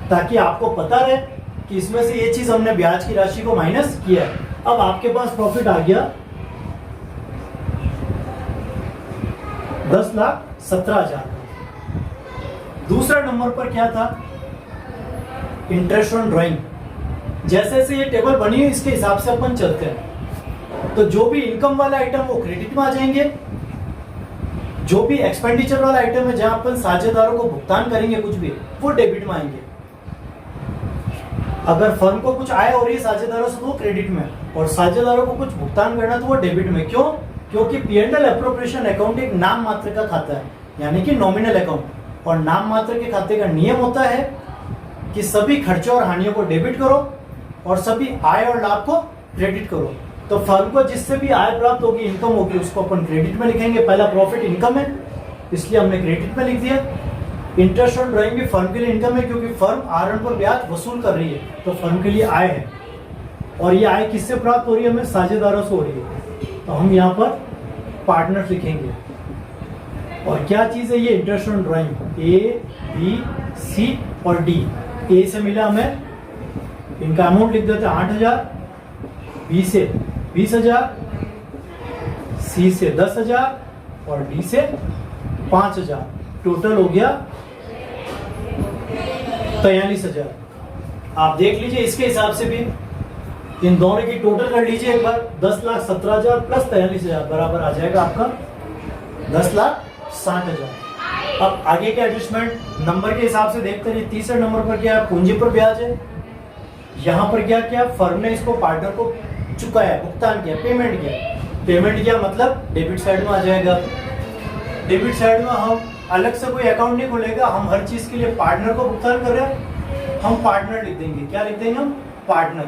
Speaker 1: ताकि आपको पता रहे कि इसमें से ये चीज हमने ब्याज की राशि को माइनस किया है। अब आपके पास प्रॉफिट आ गया 10,17,000। दूसरा नंबर पर क्या था? Interest on drawing. जैसे जैसे ये टेबल बनी है इसके हिसाब से अपन चलते हैं। तो जो भी इनकम वाला आइटम वो क्रेडिट में आ जाएंगे, जो भी एक्सपेंडिचर वाला आइटम है जहां अपन साझेदारों को भुगतान करेंगे कुछ भी, वो डेबिट में आएंगे। अगर फर्म को कुछ आय हो रही है साझेदारों से तो वो क्रेडिट में, और साझेदारों को कुछ भुगतान करना तो वो डेबिट में। क्यों? क्योंकि P&L एप्रोप्रिएशन अकाउंट एक नाम मात्र का खाता है, यानी कि नॉमिनल अकाउंट। और नाम मात्र के खाते का नियम होता है कि सभी खर्चों और हानियों को डेबिट करो और सभी आय और लाभ को क्रेडिट करो। तो फर्म को जिससे भी आय प्राप्त होगी, इनकम होगी, उसको अपन क्रेडिट में लिखेंगे। पहला प्रॉफिट इनकम है, इसलिए हमने क्रेडिट में लिख दिया। इंटरेस्ट ऑन ड्राइंग भी फर्म के लिए इनकम है, क्योंकि फर्म आरएन पर ब्याज वसूल कर रही है, तो फर्म के लिए आय है। और ये आय किससे प्राप्त हो रही है? हमें साझेदारों से हो रही है, तो हम यहाँ पर पार्टनर्स लिखेंगे। और क्या चीज है ये interest on drawing? A, B, C और डी। ए से मिला हमें, इनका अमाउंट लिख देते हैं 8,000, बी से 20,000, सी से 10,000 और डी से 5,000। टोटल हो गया 43,000। आप देख लीजिए इसके हिसाब से भी, इन दोनों की टोटल कर लीजिए एक बार। 10,17,000 प्लस 43,000 बराबर आ जाएगा आपका 10,60,000। अब आगे के एडजस्टमेंट नंबर के हिसाब से देखते रहिए। तीसरे नंबर पर क्या है? पूंजी पर ब्याज है। यहाँ पर क्या किया? फर्म ने इसको पार्टनर को चुकाया, भुगतान किया, पेमेंट किया। पेमेंट किया मतलब डेबिट साइड में आ जाएगा। डेबिट साइड में हम अलग से कोई अकाउंट नहीं खोलेगा, हम हर चीज के लिए पार्टनर को भुगतान कर रहे हैं, हम पार्टनर लिख देंगे। क्या लिख देंगे हम? पार्टनर।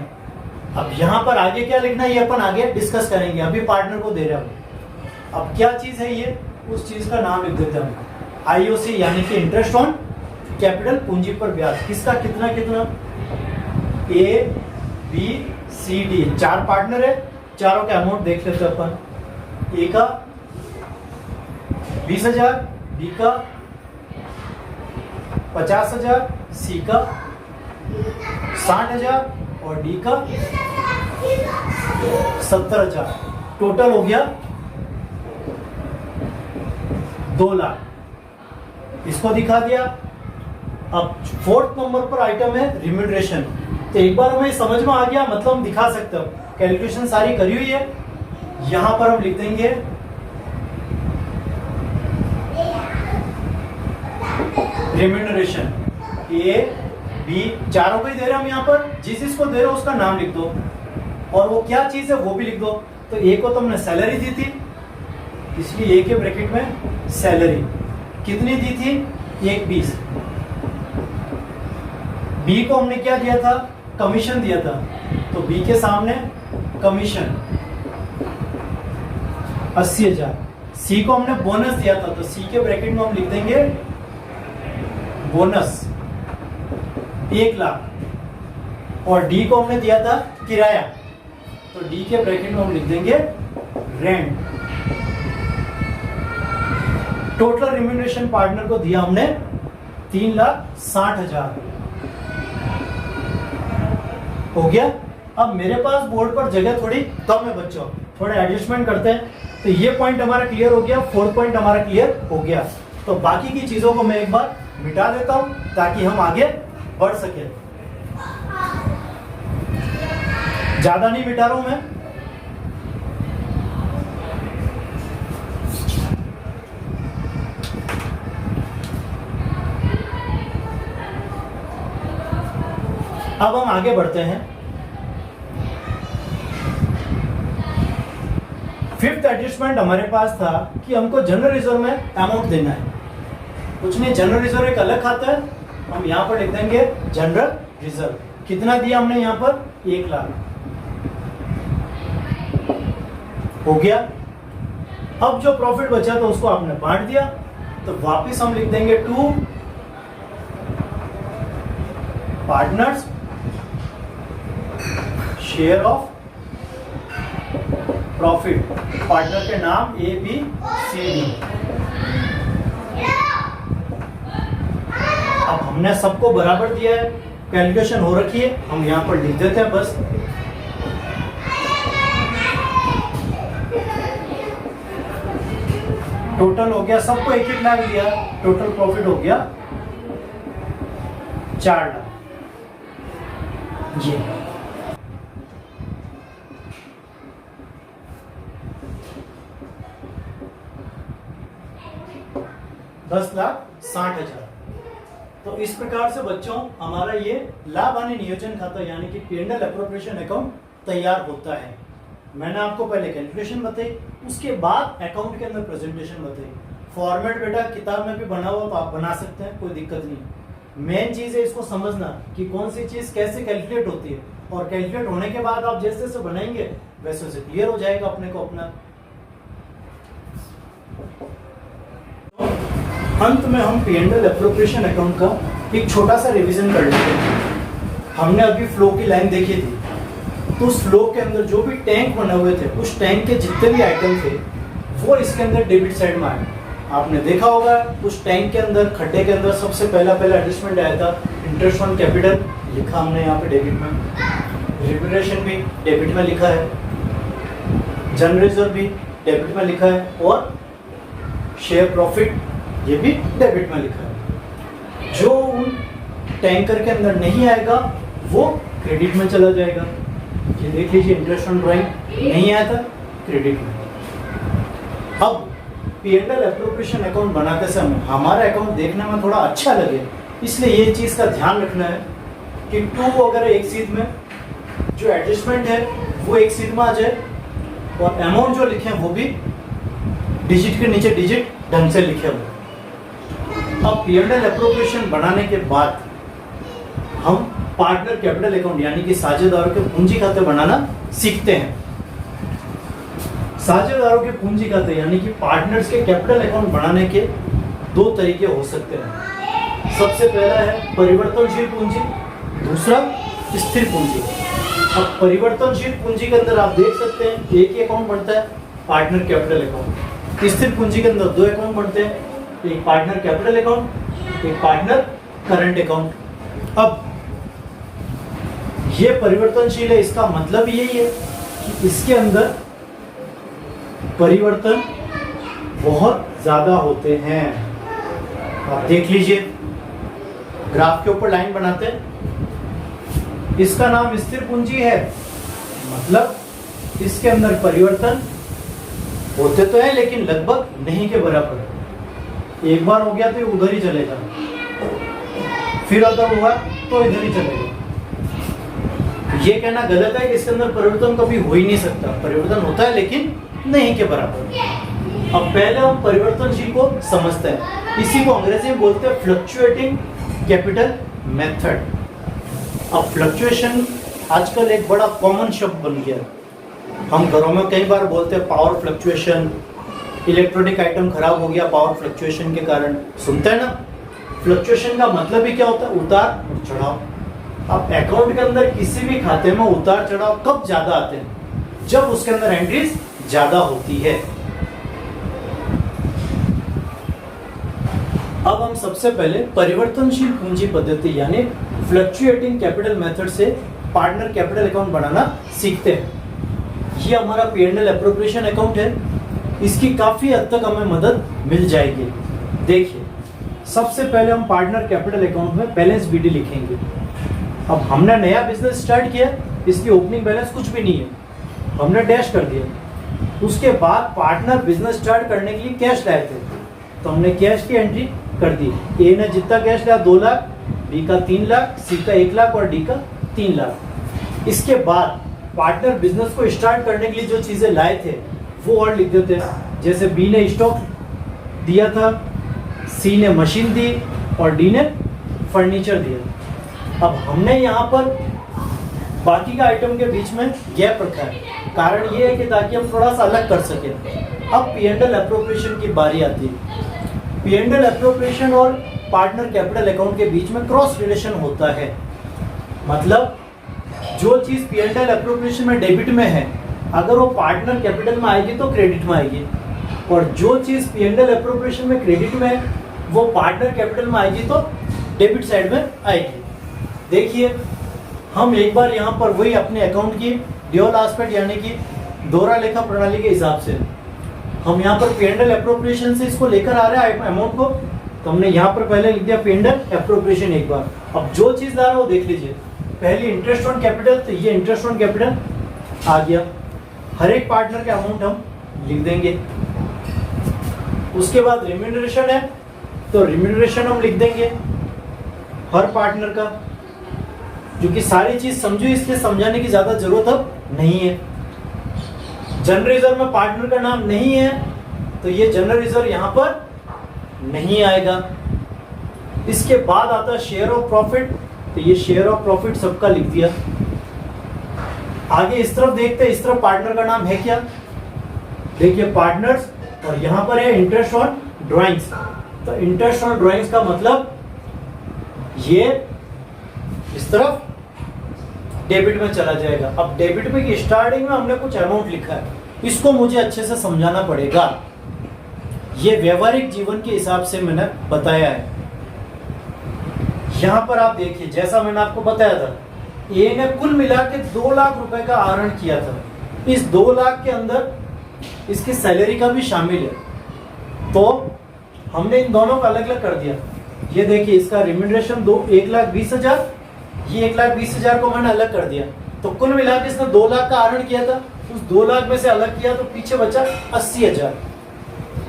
Speaker 1: अब यहाँ पर आगे क्या लिखना है ये अपन आगे डिस्कस करेंगे, अभी पार्टनर को दे रहे हैं। अब क्या चीज है ये, उस चीज का नाम लिख देते हैं आईओसी, यानी कि इंटरेस्ट ऑन कैपिटल, पूंजी पर ब्याज। किसका कितना कितना? ए, बी, सी, डी, 4 पार्टनर है। चारों के अमाउंट देख लेते हैं अपन। ए का 20,000, बी का 50,000, सी का 60,000 और डी का 70,000। टोटल हो गया 2 लाख। इसको दिखा दिया। अब 4th नंबर पर आइटम है रिम्यूनरेशन। तो एक बार हमें समझ में आ गया, मतलब हम दिखा सकते हो, कैलकुलेशन सारी करी हुई है। यहां पर हम लिख देंगे रिम्यूनरेशन। ए, बी, चारों को ही दे रहे हैं हम। यहाँ पर जिसको दे रहे हो उसका नाम लिख दो, और वो क्या चीज है वो भी लिख दो। तो ए को तो हमने सैलरी दी थी, इसलिए ए के ब्रैकेट में सैलरी कितनी दी थी? 1,20। बी को हमने क्या दिया था? कमीशन दिया था, तो बी के सामने कमीशन 80,000। सी को हमने बोनस दिया था, तो सी के ब्रैकेट में हम लिख देंगे बोनस 1 लाख। और डी को हमने दिया था किराया, तो डी के ब्रैकेट में हम लिख देंगे रेंट। टोटल रिम्यूनरेशन पार्टनर को दिया हमने 3,60,000। हो गया। अब मेरे पास बोर्ड पर जगह थोड़ी कम है बच्चों, थोड़ा एडजस्टमेंट करते हैं। तो ये पॉइंट हमारा क्लियर हो गया, 4th पॉइंट हमारा क्लियर हो गया। तो बाकी की चीजों को मैं एक बार मिटा देता हूं ताकि हम आगे बढ़ सके। ज्यादा नहीं मिटा रहा हूं मैं। अब हम आगे बढ़ते हैं। 5th एडजस्टमेंट हमारे पास था कि हमको जनरल रिजर्व में अमाउंट देना है। कुछ नहीं, जनरल रिजर्व एक अलग खाता है, हम यहाँ पर लिख देंगे जनरल रिजर्व। कितना दिया हमने यहाँ पर? 1 लाख। हो गया। अब जो प्रॉफिट बचा था उसको आपने बांट दिया, तो वापस हम लिख देंगे two partners share of profit. Partner के नाम ए, बी, सी, डी। अब हमने सबको बराबर दिया है, कैलकुलेशन हो रखी है, हम यहां पर लिख देते हैं बस। टोटल हो गया, सबको 1-1 लाख दिया, टोटल प्रॉफिट हो गया 4 लाख। जी 10,60,000। तो इस प्रकार से बच्चों हमारा ये लाभ हानि नियोजन खाता यानी कि P&L एप्रोप्रिएशन अकाउंट तैयार होता है। मैंने आपको पहले कैलकुलेशन बताई, उसके बाद अकाउंट के अंदर प्रेजेंटेशन बताई। फॉर्मेट बेटा किताब में भी बना हुआ आप बना सकते हैं, कोई दिक्कत नहीं। मेन चीज है इसको समझना कि कौन सी चीज कैसे कैलकुलेट होती है, और कैलकुलेट होने के बाद आप जैसे जैसे बनाएंगे वैसे वैसे क्लियर हो जाएगा अपने को अपना। अंत में हम P&L एप्रोप्रिएशन अकाउंट का एक छोटा सा रिवीजन कर लेते हैं। हमने अभी फ्लो की लाइन देखी थी, तो उस फ्लो के अंदर जो भी टैंक बने हुए थे, उस टैंक के जितने भी आइटम थे वो इसके अंदर डेबिट साइड में आए। आपने देखा होगा उस टैंक के अंदर, खड्डे के अंदर सबसे पहला एडजस्टमेंट आया था इंटरेस्ट ऑन कैपिटल, लिखा हमने यहाँ पे डेबिट में, रिम्यूनरेशन भी डेबिट में लिखा है, जनरल रिजर्व भी डेबिट में लिखा है, और शेयर प्रॉफिट ये भी डेबिट में लिखा है। जो उन टैंकर के अंदर नहीं आएगा वो क्रेडिट में चला जाएगा। ये देख लीजिए, इंटरेस्ट ऑन ड्राइंग नहीं आया था, क्रेडिट में। अब P&L एप्रोप्रिएशन अकाउंट बनाते समय हमारा अकाउंट देखने में थोड़ा अच्छा लगे, इसलिए ये चीज का ध्यान रखना है कि टू वगैरह एक सीट में, जो एडजस्टमेंट है वो एक सीट में आ जाए, और अमाउंट जो लिखे हैं वो भी डिजिट के नीचे डिजिट ढंग से लिखे हुए। अब P&L एप्रोप्रिएशन बनाने के बाद हम पार्टनर कैपिटल अकाउंट यानी कि साझेदारों के पूंजी खाते बनाना सीखते हैं। साझेदारों के पूंजी खाते यानी कि पार्टनर्स के कैपिटल अकाउंट बनाने के दो तरीके हो सकते हैं। सबसे पहला है परिवर्तनशील पूंजी, दूसरा स्थिर पूंजी। अब परिवर्तनशील पूंजी के अंदर आप देख सकते हैं एक ही अकाउंट बनता है, पार्टनर कैपिटल अकाउंट। स्थिर पूंजी के अंदर दो अकाउंट बनते हैं, एक पार्टनर कैपिटल अकाउंट, एक पार्टनर करंट अकाउंट। अब ये परिवर्तनशील है, इसका मतलब यही है कि इसके अंदर परिवर्तन बहुत ज्यादा होते हैं। आप देख लीजिए, ग्राफ के ऊपर लाइन बनाते हैं, इसका नाम स्थिर पूंजी है, मतलब इसके अंदर परिवर्तन होते तो है लेकिन लगभग नहीं के बराबर। एक बार हो गया तो उधर ही चलेगा, फिर अगर हुआ तो इधर ही चलेगा। ये कहना गलत है कि इसके अंदर परिवर्तन कभी हो ही नहीं सकता, परिवर्तन होता है लेकिन नहीं के बराबर। अब पहले हम परिवर्तनशील को समझते हैं, इसी को अंग्रेजी में बोलते हैं फ्लक्चुएटिंग कैपिटल मेथड। अब फ्लक्चुएशन आजकल एक बड़ा कॉमन शब्द बन गया है। हम घरों में कई बार बोलते हैं पावर फ्लक्चुएशन, इलेक्ट्रॉनिक आइटम खराब हो गया पावर फ्लक्चुएशन के कारण, सुनते हैं ना। फ्लक्चुएशन का मतलब ही क्या होता है? उतार चढ़ाव। अब अकाउंट के अंदर किसी भी खाते में उतार चढ़ाव कब ज्यादा आते हैं? जब उसके अंदर एंट्रीज ज्यादा होती है। अब हम सबसे पहले परिवर्तनशील पूंजी पद्धति यानी फ्लक्चुएटिंग कैपिटल मेथड से पार्टनर कैपिटल अकाउंट बनाना सीखते हैं। ये हमारा P&L एप्रोप्रिएशन अकाउंट है, इसकी काफी हद तक हमें मदद मिल जाएगी। देखिए, सबसे पहले हम पार्टनर कैपिटल अकाउंट में बैलेंस BD लिखेंगे। अब हमने नया बिजनेस स्टार्ट किया, इसकी ओपनिंग बैलेंस कुछ भी नहीं है, हमने डैश कर दिया। उसके बाद पार्टनर बिजनेस स्टार्ट करने के लिए कैश लाए थे, तो हमने कैश की एंट्री कर दी। ए ने जितना कैश लाया 2 लाख, बी का 3 लाख, सी का 1 लाख और डी का 3 लाख। इसके बाद पार्टनर बिजनेस को स्टार्ट करने के लिए जो चीजें लाए थे वो और लिख देते हैं। जैसे बी ने स्टॉक दिया था, सी ने मशीन दी और डी ने फर्नीचर दिया। अब हमने यहाँ पर बाकी का आइटम के बीच में गैप रखा है, कारण ये है कि ताकि हम थोड़ा सा अलग कर सकें। अब P&L एप्रोप्रिएशन की बारी आती है। P&L एप्रोप्रिएशन और पार्टनर कैपिटल अकाउंट के बीच में क्रॉस रिलेशन होता है, मतलब जो चीज P&L एप्रोप्रिएशन में डेबिट में है, अगर वो पार्टनर कैपिटल में आएगी तो क्रेडिट में आएगी, और जो चीज P&L एप्रोप्रिएशन में क्रेडिट में है वो पार्टनर कैपिटल में आएगी तो डेबिट साइड में आएगी। देखिए, हम एक बार यहाँ पर वही अपने अकाउंट की ड्यूअल एस्पेक्ट यानी कि दोहरा लेखा प्रणाली के हिसाब से हम यहाँ पर P&L एप्रोप्रिएशन से इसको लेकर आ रहे हैं अमाउंट को, तो हमने यहाँ पर पहले लिख दिया P&L एप्रोप्रिएशन एक बार। अब जो चीज ला रहा है वो देख लीजिए, पहली इंटरेस्ट ऑन कैपिटल, तो ये इंटरेस्ट ऑन कैपिटल आ गया। हर एक पार्टनर के अमाउंट हम लिख देंगे। उसके बाद रिम्यूनरेशन है तो रिम्यूनरेशन हम लिख देंगे हर पार्टनर का, क्योंकि सारी चीज समझो इसलिए समझाने की ज्यादा जरूरत अब नहीं है। जनरल रिजर्व में पार्टनर का नाम नहीं है तो ये जनरल रिजर्व यहाँ पर नहीं आएगा। इसके बाद आता है शेयर ऑफ प्रॉफिट, तो ये शेयर ऑफ प्रॉफिट सबका लिख दिया। आगे इस तरफ देखते हैं, इस तरफ पार्टनर का नाम है क्या, देखिए पार्टनर्स, और यहां पर है इंटरेस्ट ऑन ड्राइंग्स। तो इंटरेस्ट ऑन ड्राइंग्स का मतलब ये इस तरफ डेबिट में चला जाएगा। अब डेबिट में की स्टार्टिंग में हमने कुछ अमाउंट लिखा है, इसको मुझे अच्छे से समझाना पड़ेगा। ये व्यवहारिक जीवन के हिसाब से मैंने बताया है। यहां पर आप देखिए, जैसा मैंने आपको बताया था, ए ने कुल मिला के 2 लाख रुपए का आहरण किया था। इस 2 लाख के अंदर इसकी सैलरी का भी शामिल है, तो हमने इन दोनों का अलग अलग कर दिया। ये देखिए, इसका रिम्यूनरेशन 1,20,000, ये 1,20,000 को मैंने अलग कर दिया। तो कुल मिला के इसने 2 लाख का आहरण किया था, उस 2 लाख में से अलग किया तो पीछे बचा 80,000।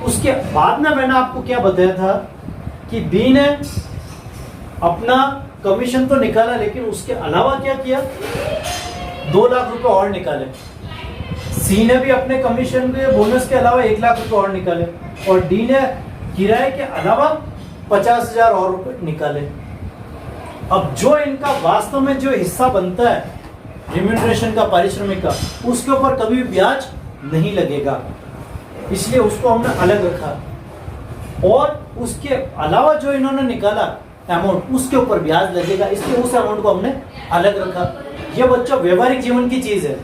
Speaker 1: उसके बाद में मैंने आपको क्या बताया था कि बी ने अपना कमीशन तो निकाला, लेकिन उसके अलावा क्या किया, 2 लाख रुपए और निकाले। सी ने भी अपने कमीशन के बोनस के अलावा 1 लाख रुपए और निकाले, और डी ने किराए के अलावा 50,000 और रुपए निकाले। अब जो इनका वास्तव में जो हिस्सा बनता है रिम्यूनरेशन का, पारिश्रमिक का, उसके ऊपर कभी भी ब्याज नहीं लगेगा, इसलिए उसको हमने अलग रखा। और उसके अलावा जो इन्होंने निकाला अमाउंट, उसके ऊपर ब्याज लगेगा, इसलिए उस अमाउंट को हमने अलग रखा। ये बच्चों व्यवहारिक जीवन की चीज है।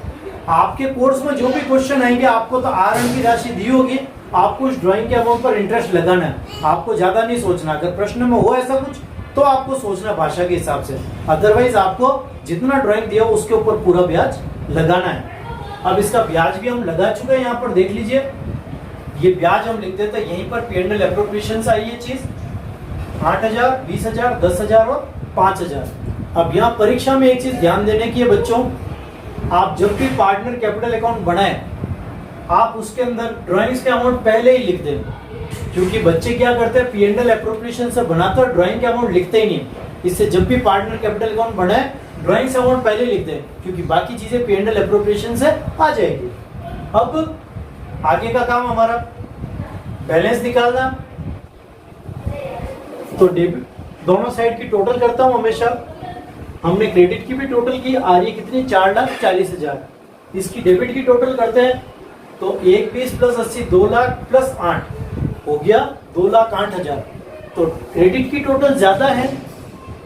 Speaker 1: आपके कोर्स में जो भी क्वेश्चन आएंगे, आपको तो आहरण की राशि दी होगी, आपको उस ड्राइंग के अमाउंट पर इंटरेस्ट लगाना है, आपको ज्यादा नहीं सोचना। अगर प्रश्न में हो ऐसा कुछ तो आपको सोचना भाषा के हिसाब से, अदरवाइज आपको जितना ड्राइंग दिया उसके ऊपर पूरा ब्याज लगाना है। अब इसका ब्याज भी हम लगा चुके हैं, यहाँ पर देख लीजिए, ये ब्याज हम लिख देते हैं यहीं पर। P&L एप्रोप्रिएशन से आई ये चीज 8,000, 20,000, 10,000 और 5,000। अब यहाँ परीक्षा में एक चीज ध्यान देने की है बच्चों, आप जब भी पार्टनर कैपिटल अकाउंट बनाए, आप उसके अंदर ड्राइंग्स के अमाउंट पहले ही लिख दें, क्योंकि बच्चे क्या करते हैं, P&L एप्रोप्रिएशन से बनाते हैं, ड्राइंग के अमाउंट लिखते ही नहीं। इससे जब भी पार्टनर कैपिटल अकाउंट बनाए, ड्राइंग्स अमाउंट पहले लिख दें, क्योंकि बाकी चीजें P&L एप्रोप्रिएशन से आ जाएगी। अब आगे का काम हमारा बैलेंस निकालना। तो डेबिट दोनों साइड की टोटल करता हूं हमेशा। हमने क्रेडिट की भी टोटल की, आ रही है कितनी, 4,40,000। इसकी डेबिट की टोटल करते हैं, तो 1,20 + 80 2 लाख + 8 हो गया 2,08,000। तो क्रेडिट की टोटल ज्यादा है,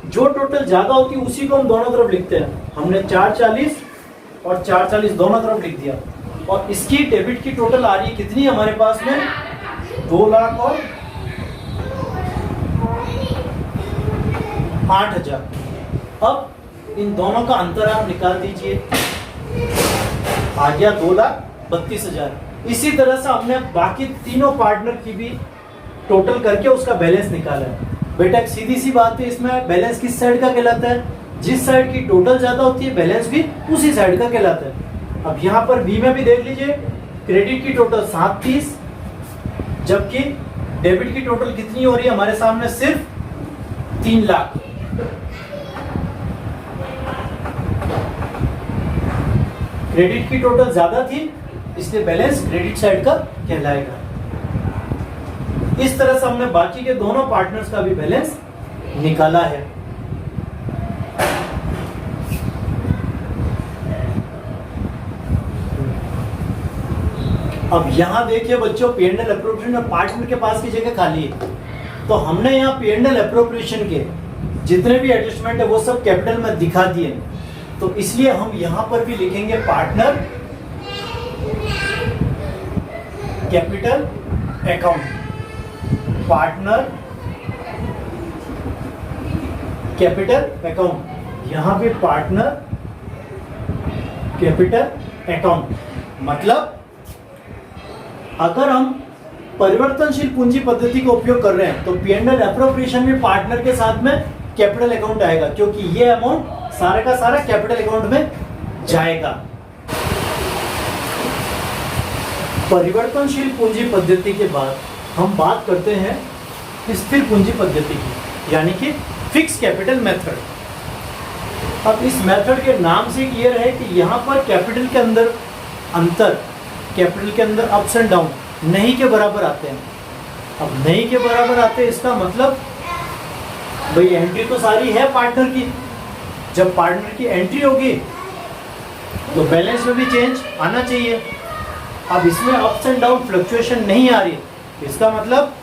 Speaker 1: जो टोटल ज्यादा होती है उसी को हम दोनों तरफ लिखते हैं। हमने 440 और 440 दोनों तरफ लिख दिया। और इसकी डेबिट की टोटल आ रही है कितनी हमारे पास में, 2 लाख और 8,000। अब इन दोनों का अंतर आप निकाल दीजिए, आ गया 2,32,000। इसी तरह से हमने बाकी तीनों पार्टनर की भी टोटल करके उसका बैलेंस निकाला है। बेटा सीधी सी बात है, इसमें बैलेंस किस साइड का कहलाता है, जिस साइड की टोटल ज्यादा होती है बैलेंस भी उसी साइड का कहलाता है। अब यहाँ पर बी में भी देख लीजिए, क्रेडिट की टोटल 730, जबकि डेबिट की टोटल कितनी हो रही है हमारे सामने, सिर्फ 3 लाख। क्रेडिट की टोटल ज्यादा थी, इसलिए बैलेंस क्रेडिट साइड का कहलाएगा। इस तरह से हमने बाकी के दोनों पार्टनर्स का भी बैलेंस निकाला है। अब यहां देखिए बच्चों, P&L एप्रोप्रिएशन में पार्टनर के पास की जगह खाली है, तो हमने यहाँ P&L एप्रोप्रिएशन के जितने भी एडजस्टमेंट है वो सब कैपिटल में दिखा दिए। तो इसलिए हम यहां पर भी लिखेंगे partner capital account, partner capital account, यहां पे पार्टनर कैपिटल अकाउंट। मतलब अगर हम परिवर्तनशील पूंजी पद्धति का उपयोग कर रहे हैं तो P&L एप्रोप्रिएशन में पार्टनर के साथ में कैपिटल अकाउंट आएगा, क्योंकि ये अमाउंट सारा का सारा कैपिटल अकाउंट में जाएगा। परिवर्तनशील पूंजी पद्धति के बाद हम बात करते हैं स्थिर पूंजी पद्धति की, यानी कि फिक्स कैपिटल मेथड। अब इस मेथड के नाम से क्लियर है कि यहाँ पर कैपिटल के अंदर अंतर, कैपिटल के अंदर अप्स एंड डाउन नहीं के बराबर आते हैं। अब नहीं के बराबर आते हैं, इसका मतलब भाई एंट्री तो सारी है पार्टनर की, जब पार्टनर की एंट्री होगी तो बैलेंस में भी चेंज आना चाहिए। अब इसमें अप्स एंड डाउन फ्लक्चुएशन नहीं आ रही, इसका मतलब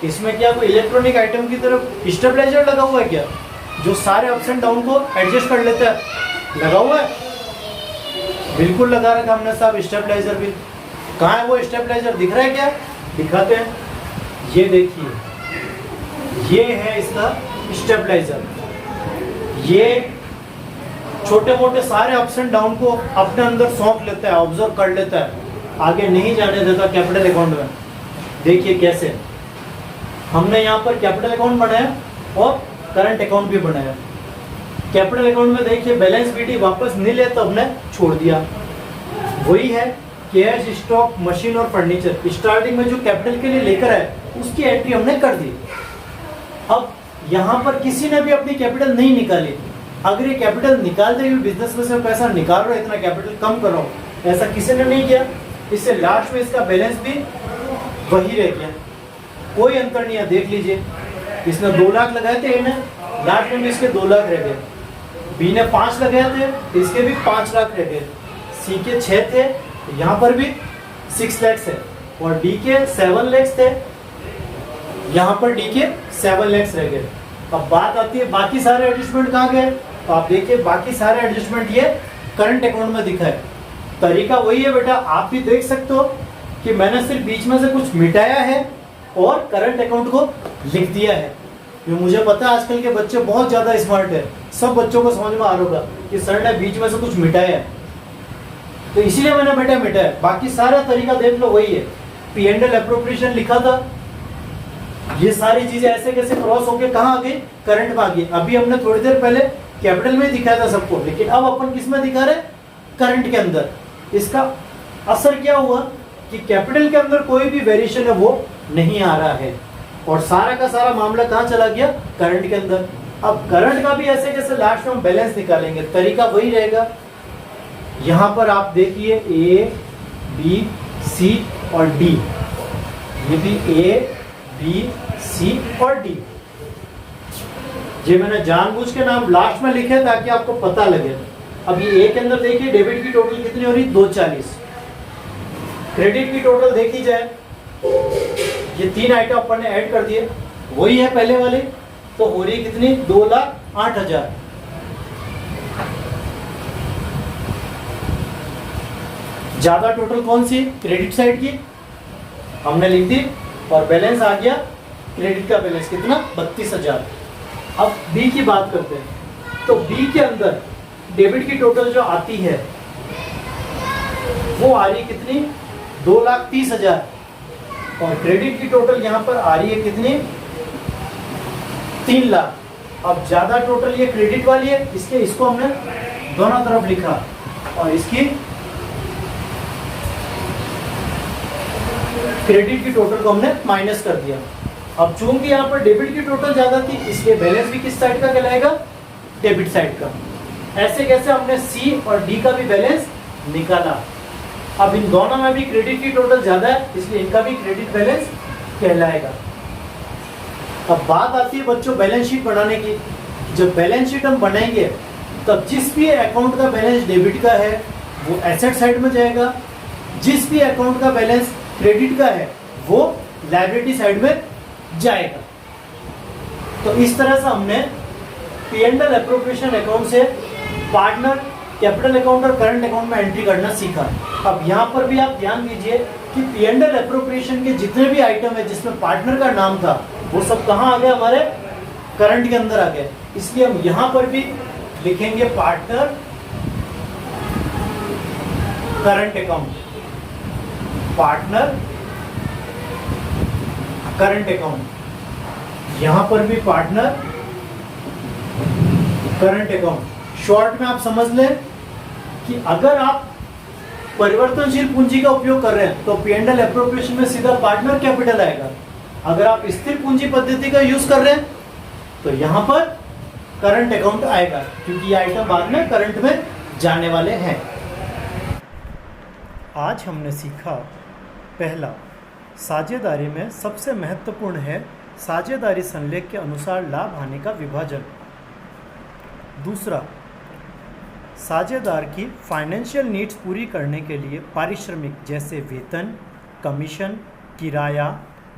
Speaker 1: इसमें क्या कोई इलेक्ट्रॉनिक आइटम की तरफ स्टेबलाइजर लगा हुआ है क्या, जो सारे अप्स एंड डाउन को एडजस्ट कर लेता है? लगा हुआ है, बिल्कुल लगा रखा हमने साहब स्टेबलाइजर भी। कहाँ है वो स्टेबलाइजर, दिख रहा है क्या? दिखाते हैं, ये देखिए, ये है इसका स्टेबलाइजर। ये छोटे मोटे सारे अप्स एंड डाउन को अपने अंदर सौंप लेता है, ऑब्जर्व कर लेता है, आगे नहीं जाने देता कैपिटल अकाउंट में। देखिए कैसे हमने यहाँ पर कैपिटल अकाउंट बनाया और करंट अकाउंट भी बनाया। कैपिटल अकाउंट में देखिए बैलेंस बीटी वापस नहीं ले तो हमने छोड़ दिया। वही है कैश, स्टॉक, मशीन और फर्नीचर, स्टार्टिंग में जो कैपिटल के लिए लेकर आए उसकी एंट्री हमने कर दी। अब यहाँ पर किसी ने भी अपनी कैपिटल नहीं निकाली। अगर ये कैपिटल निकालते हुए बिजनेस में से पैसा निकाल रहे हो, इतना कैपिटल कम कर रहा हो, ऐसा किसी ने नहीं किया, इससे लास्ट में इसका बैलेंस भी वही रह गया, कोई अंतर नहीं है। देख लीजिए, इसने 2 लाख लगाए थे, इन्हें लास्ट में भी इसके 2 लाख रह गए। बी ने 5 लगाए थे, इसके भी 5 लाख रह गए। सी के 6 थे, यहाँ पर भी 6 लैक्स है, और डी के 7 लैक्स थे, यहाँ पर डी के 7 लैक्स रह गए। अब बात आती है बाकी सारे एडजस्टमेंट कहाँ गए, तो आप देखिए बाकी सारे एडजस्टमेंट ये करंट अकाउंट में दिखा है। तरीका वही है बेटा, आप भी देख सकते हो कि मैंने सिर्फ बीच में से कुछ मिटाया है और करंट अकाउंट को लिख दिया है। ये मुझे पता है आजकल के बच्चे बहुत ज्यादा स्मार्ट है, सब बच्चों को समझ में आ रहा होगा कि सर ने बीच में से कुछ मिटाया है, तो इसीलिए मैंने बेटा मिटाया। बाकी सारा तरीका देख लो वही है। पी एंड एल एप्रोप्रिएशन लिखा था, ये सारी चीजें ऐसे कैसे क्रॉस होके कहाँ आ गई, करंट में आ गई। अभी हमने थोड़ी देर पहले कैपिटल में दिखाया था सबको, लेकिन अब अपन किस में दिखा रहे, करंट के अंदर। इसका असर क्या हुआ कि कैपिटल के अंदर कोई भी वेरिएशन है वो नहीं आ रहा है, और सारा का सारा मामला कहाँ चला गया, करंट के अंदर। अब करंट का भी ऐसे कैसे लास्ट में हम बैलेंस निकालेंगे, तरीका वही रहेगा। यहाँ पर आप देखिए ए बी सी और डी, ये भी ए बी सी और डी, ये मैंने जानबूझ के नाम लास्ट में लिखे ताकि आपको पता लगे। अब ये ए के अंदर देखिए डेबिट की टोटल कितनी हो रही, 240। क्रेडिट की टोटल देखी जाए, ये 3 आइटम अपन ने ऐड कर दिए, वही है पहले वाले, तो हो रही कितनी, 2,08,000। ज्यादा टोटल कौन सी, क्रेडिट साइड की, हमने लिख दी, और बैलेंस आ गया क्रेडिट का बैलेंस कितना, 32,000। अब बी की बात करते हैं, तो बी के अंदर डेबिट की टोटल जो आती है वो आ रही कितनी, 2,30,000, और क्रेडिट की टोटल यहाँ पर आ रही है कितनी, 3 लाख। अब ज्यादा टोटल ये क्रेडिट वाली है, इसलिए इसको हमने दोनों तरफ लिखा, और इसकी क्रेडिट की टोटल को हमने माइनस कर दिया। अब चूंकि यहाँ पर डेबिट की टोटल ज्यादा थी, इसलिए बैलेंस भी किस साइड का कहलाएगा, डेबिट साइड का। ऐसे कैसे हमने सी और डी का भी बैलेंस निकाला। अब इन दोनों में भी क्रेडिट की टोटल ज्यादा है, इसलिए इनका भी क्रेडिट बैलेंस कहलाएगा। अब बात आती है बच्चों बैलेंस शीट बनाने की। जब बैलेंस शीट हम बनाएंगे तब जिस भी अकाउंट का बैलेंस डेबिट का है वो एसेट साइड में जाएगा, जिस भी अकाउंट का बैलेंस क्रेडिट का है वो लायबिलिटी साइड में जाएगा। तो इस तरह से हमने P and L appropriation account से पार्टनर, कैपिटल अकाउंट और करंट अकाउंट में एंट्री करना सीखा। अब यहाँ पर भी आप ध्यान दीजिए कि पी एंड एल एप्रोप्रिएशन के जितने भी आइटम है जिसमें पार्टनर का नाम था वो सब कहाँ आ गए, हमारे करंट के अंदर आ गए। इसलिए हम यहाँ पर भी लिखेंगे partner current account, partner current account, यहां पर भी पार्टनर करंट अकाउंट। शॉर्ट में आप समझ लें कि अगर आप परिवर्तनशील पूंजी का उपयोग कर रहे हैं तो पी एंड एल एप्रोप्रिएशन में सीधा पार्टनर कैपिटल आएगा। अगर आप स्थिर पूंजी पद्धति का यूज कर रहे हैं तो यहां पर करंट अकाउंट आएगा, क्योंकि ये आइटम बाद में करंट में जाने वाले हैं। आज हमने सीखा, पहला, साझेदारी में सबसे महत्वपूर्ण है साझेदारी संलेख के अनुसार लाभ हानि का विभाजन। दूसरा, साझेदार की फाइनेंशियल नीड्स पूरी करने के लिए पारिश्रमिक जैसे वेतन, कमीशन, किराया,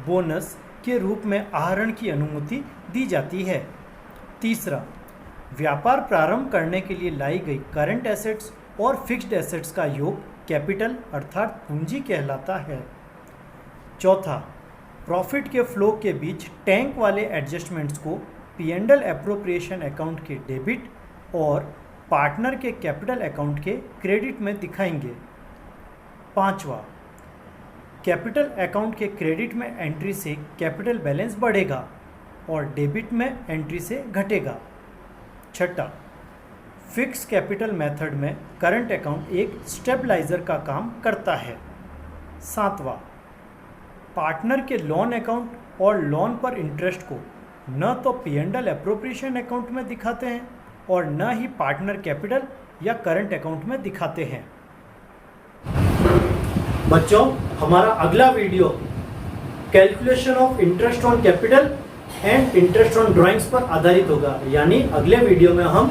Speaker 1: बोनस के रूप में आहरण की अनुमति दी जाती है। तीसरा, व्यापार प्रारंभ करने के लिए लाई गई करंट एसेट्स और फिक्स्ड एसेट्स का योग कैपिटल अर्थात पूंजी कहलाता है। चौथा, प्रॉफिट के फ्लो के बीच टैंक वाले एडजस्टमेंट्स को P&L एप्रोप्रिएशन अकाउंट के डेबिट और पार्टनर के कैपिटल अकाउंट के क्रेडिट में दिखाएंगे। पांचवा, कैपिटल अकाउंट के क्रेडिट में एंट्री से कैपिटल बैलेंस बढ़ेगा और डेबिट में एंट्री से घटेगा। छठा, फिक्स कैपिटल मेथड में करंट अकाउंट एक स्टेबलाइजर का काम करता है। सातवां, पार्टनर के लोन अकाउंट और लोन पर इंटरेस्ट को न तो P&L एप्रोप्रिएशन अकाउंट में दिखाते हैं और न ही पार्टनर कैपिटल या करंट अकाउंट में दिखाते हैं। बच्चों, हमारा अगला video calculation of interest on capital and interest on drawings पर आधारित होगा। यानी अगले वीडियो में हम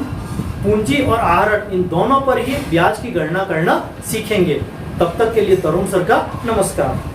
Speaker 1: पूंजी और आहरण इन दोनों पर ही ब्याज की गणना करना सीखेंगे। तब तक के लिए तरुण सर का नमस्कार।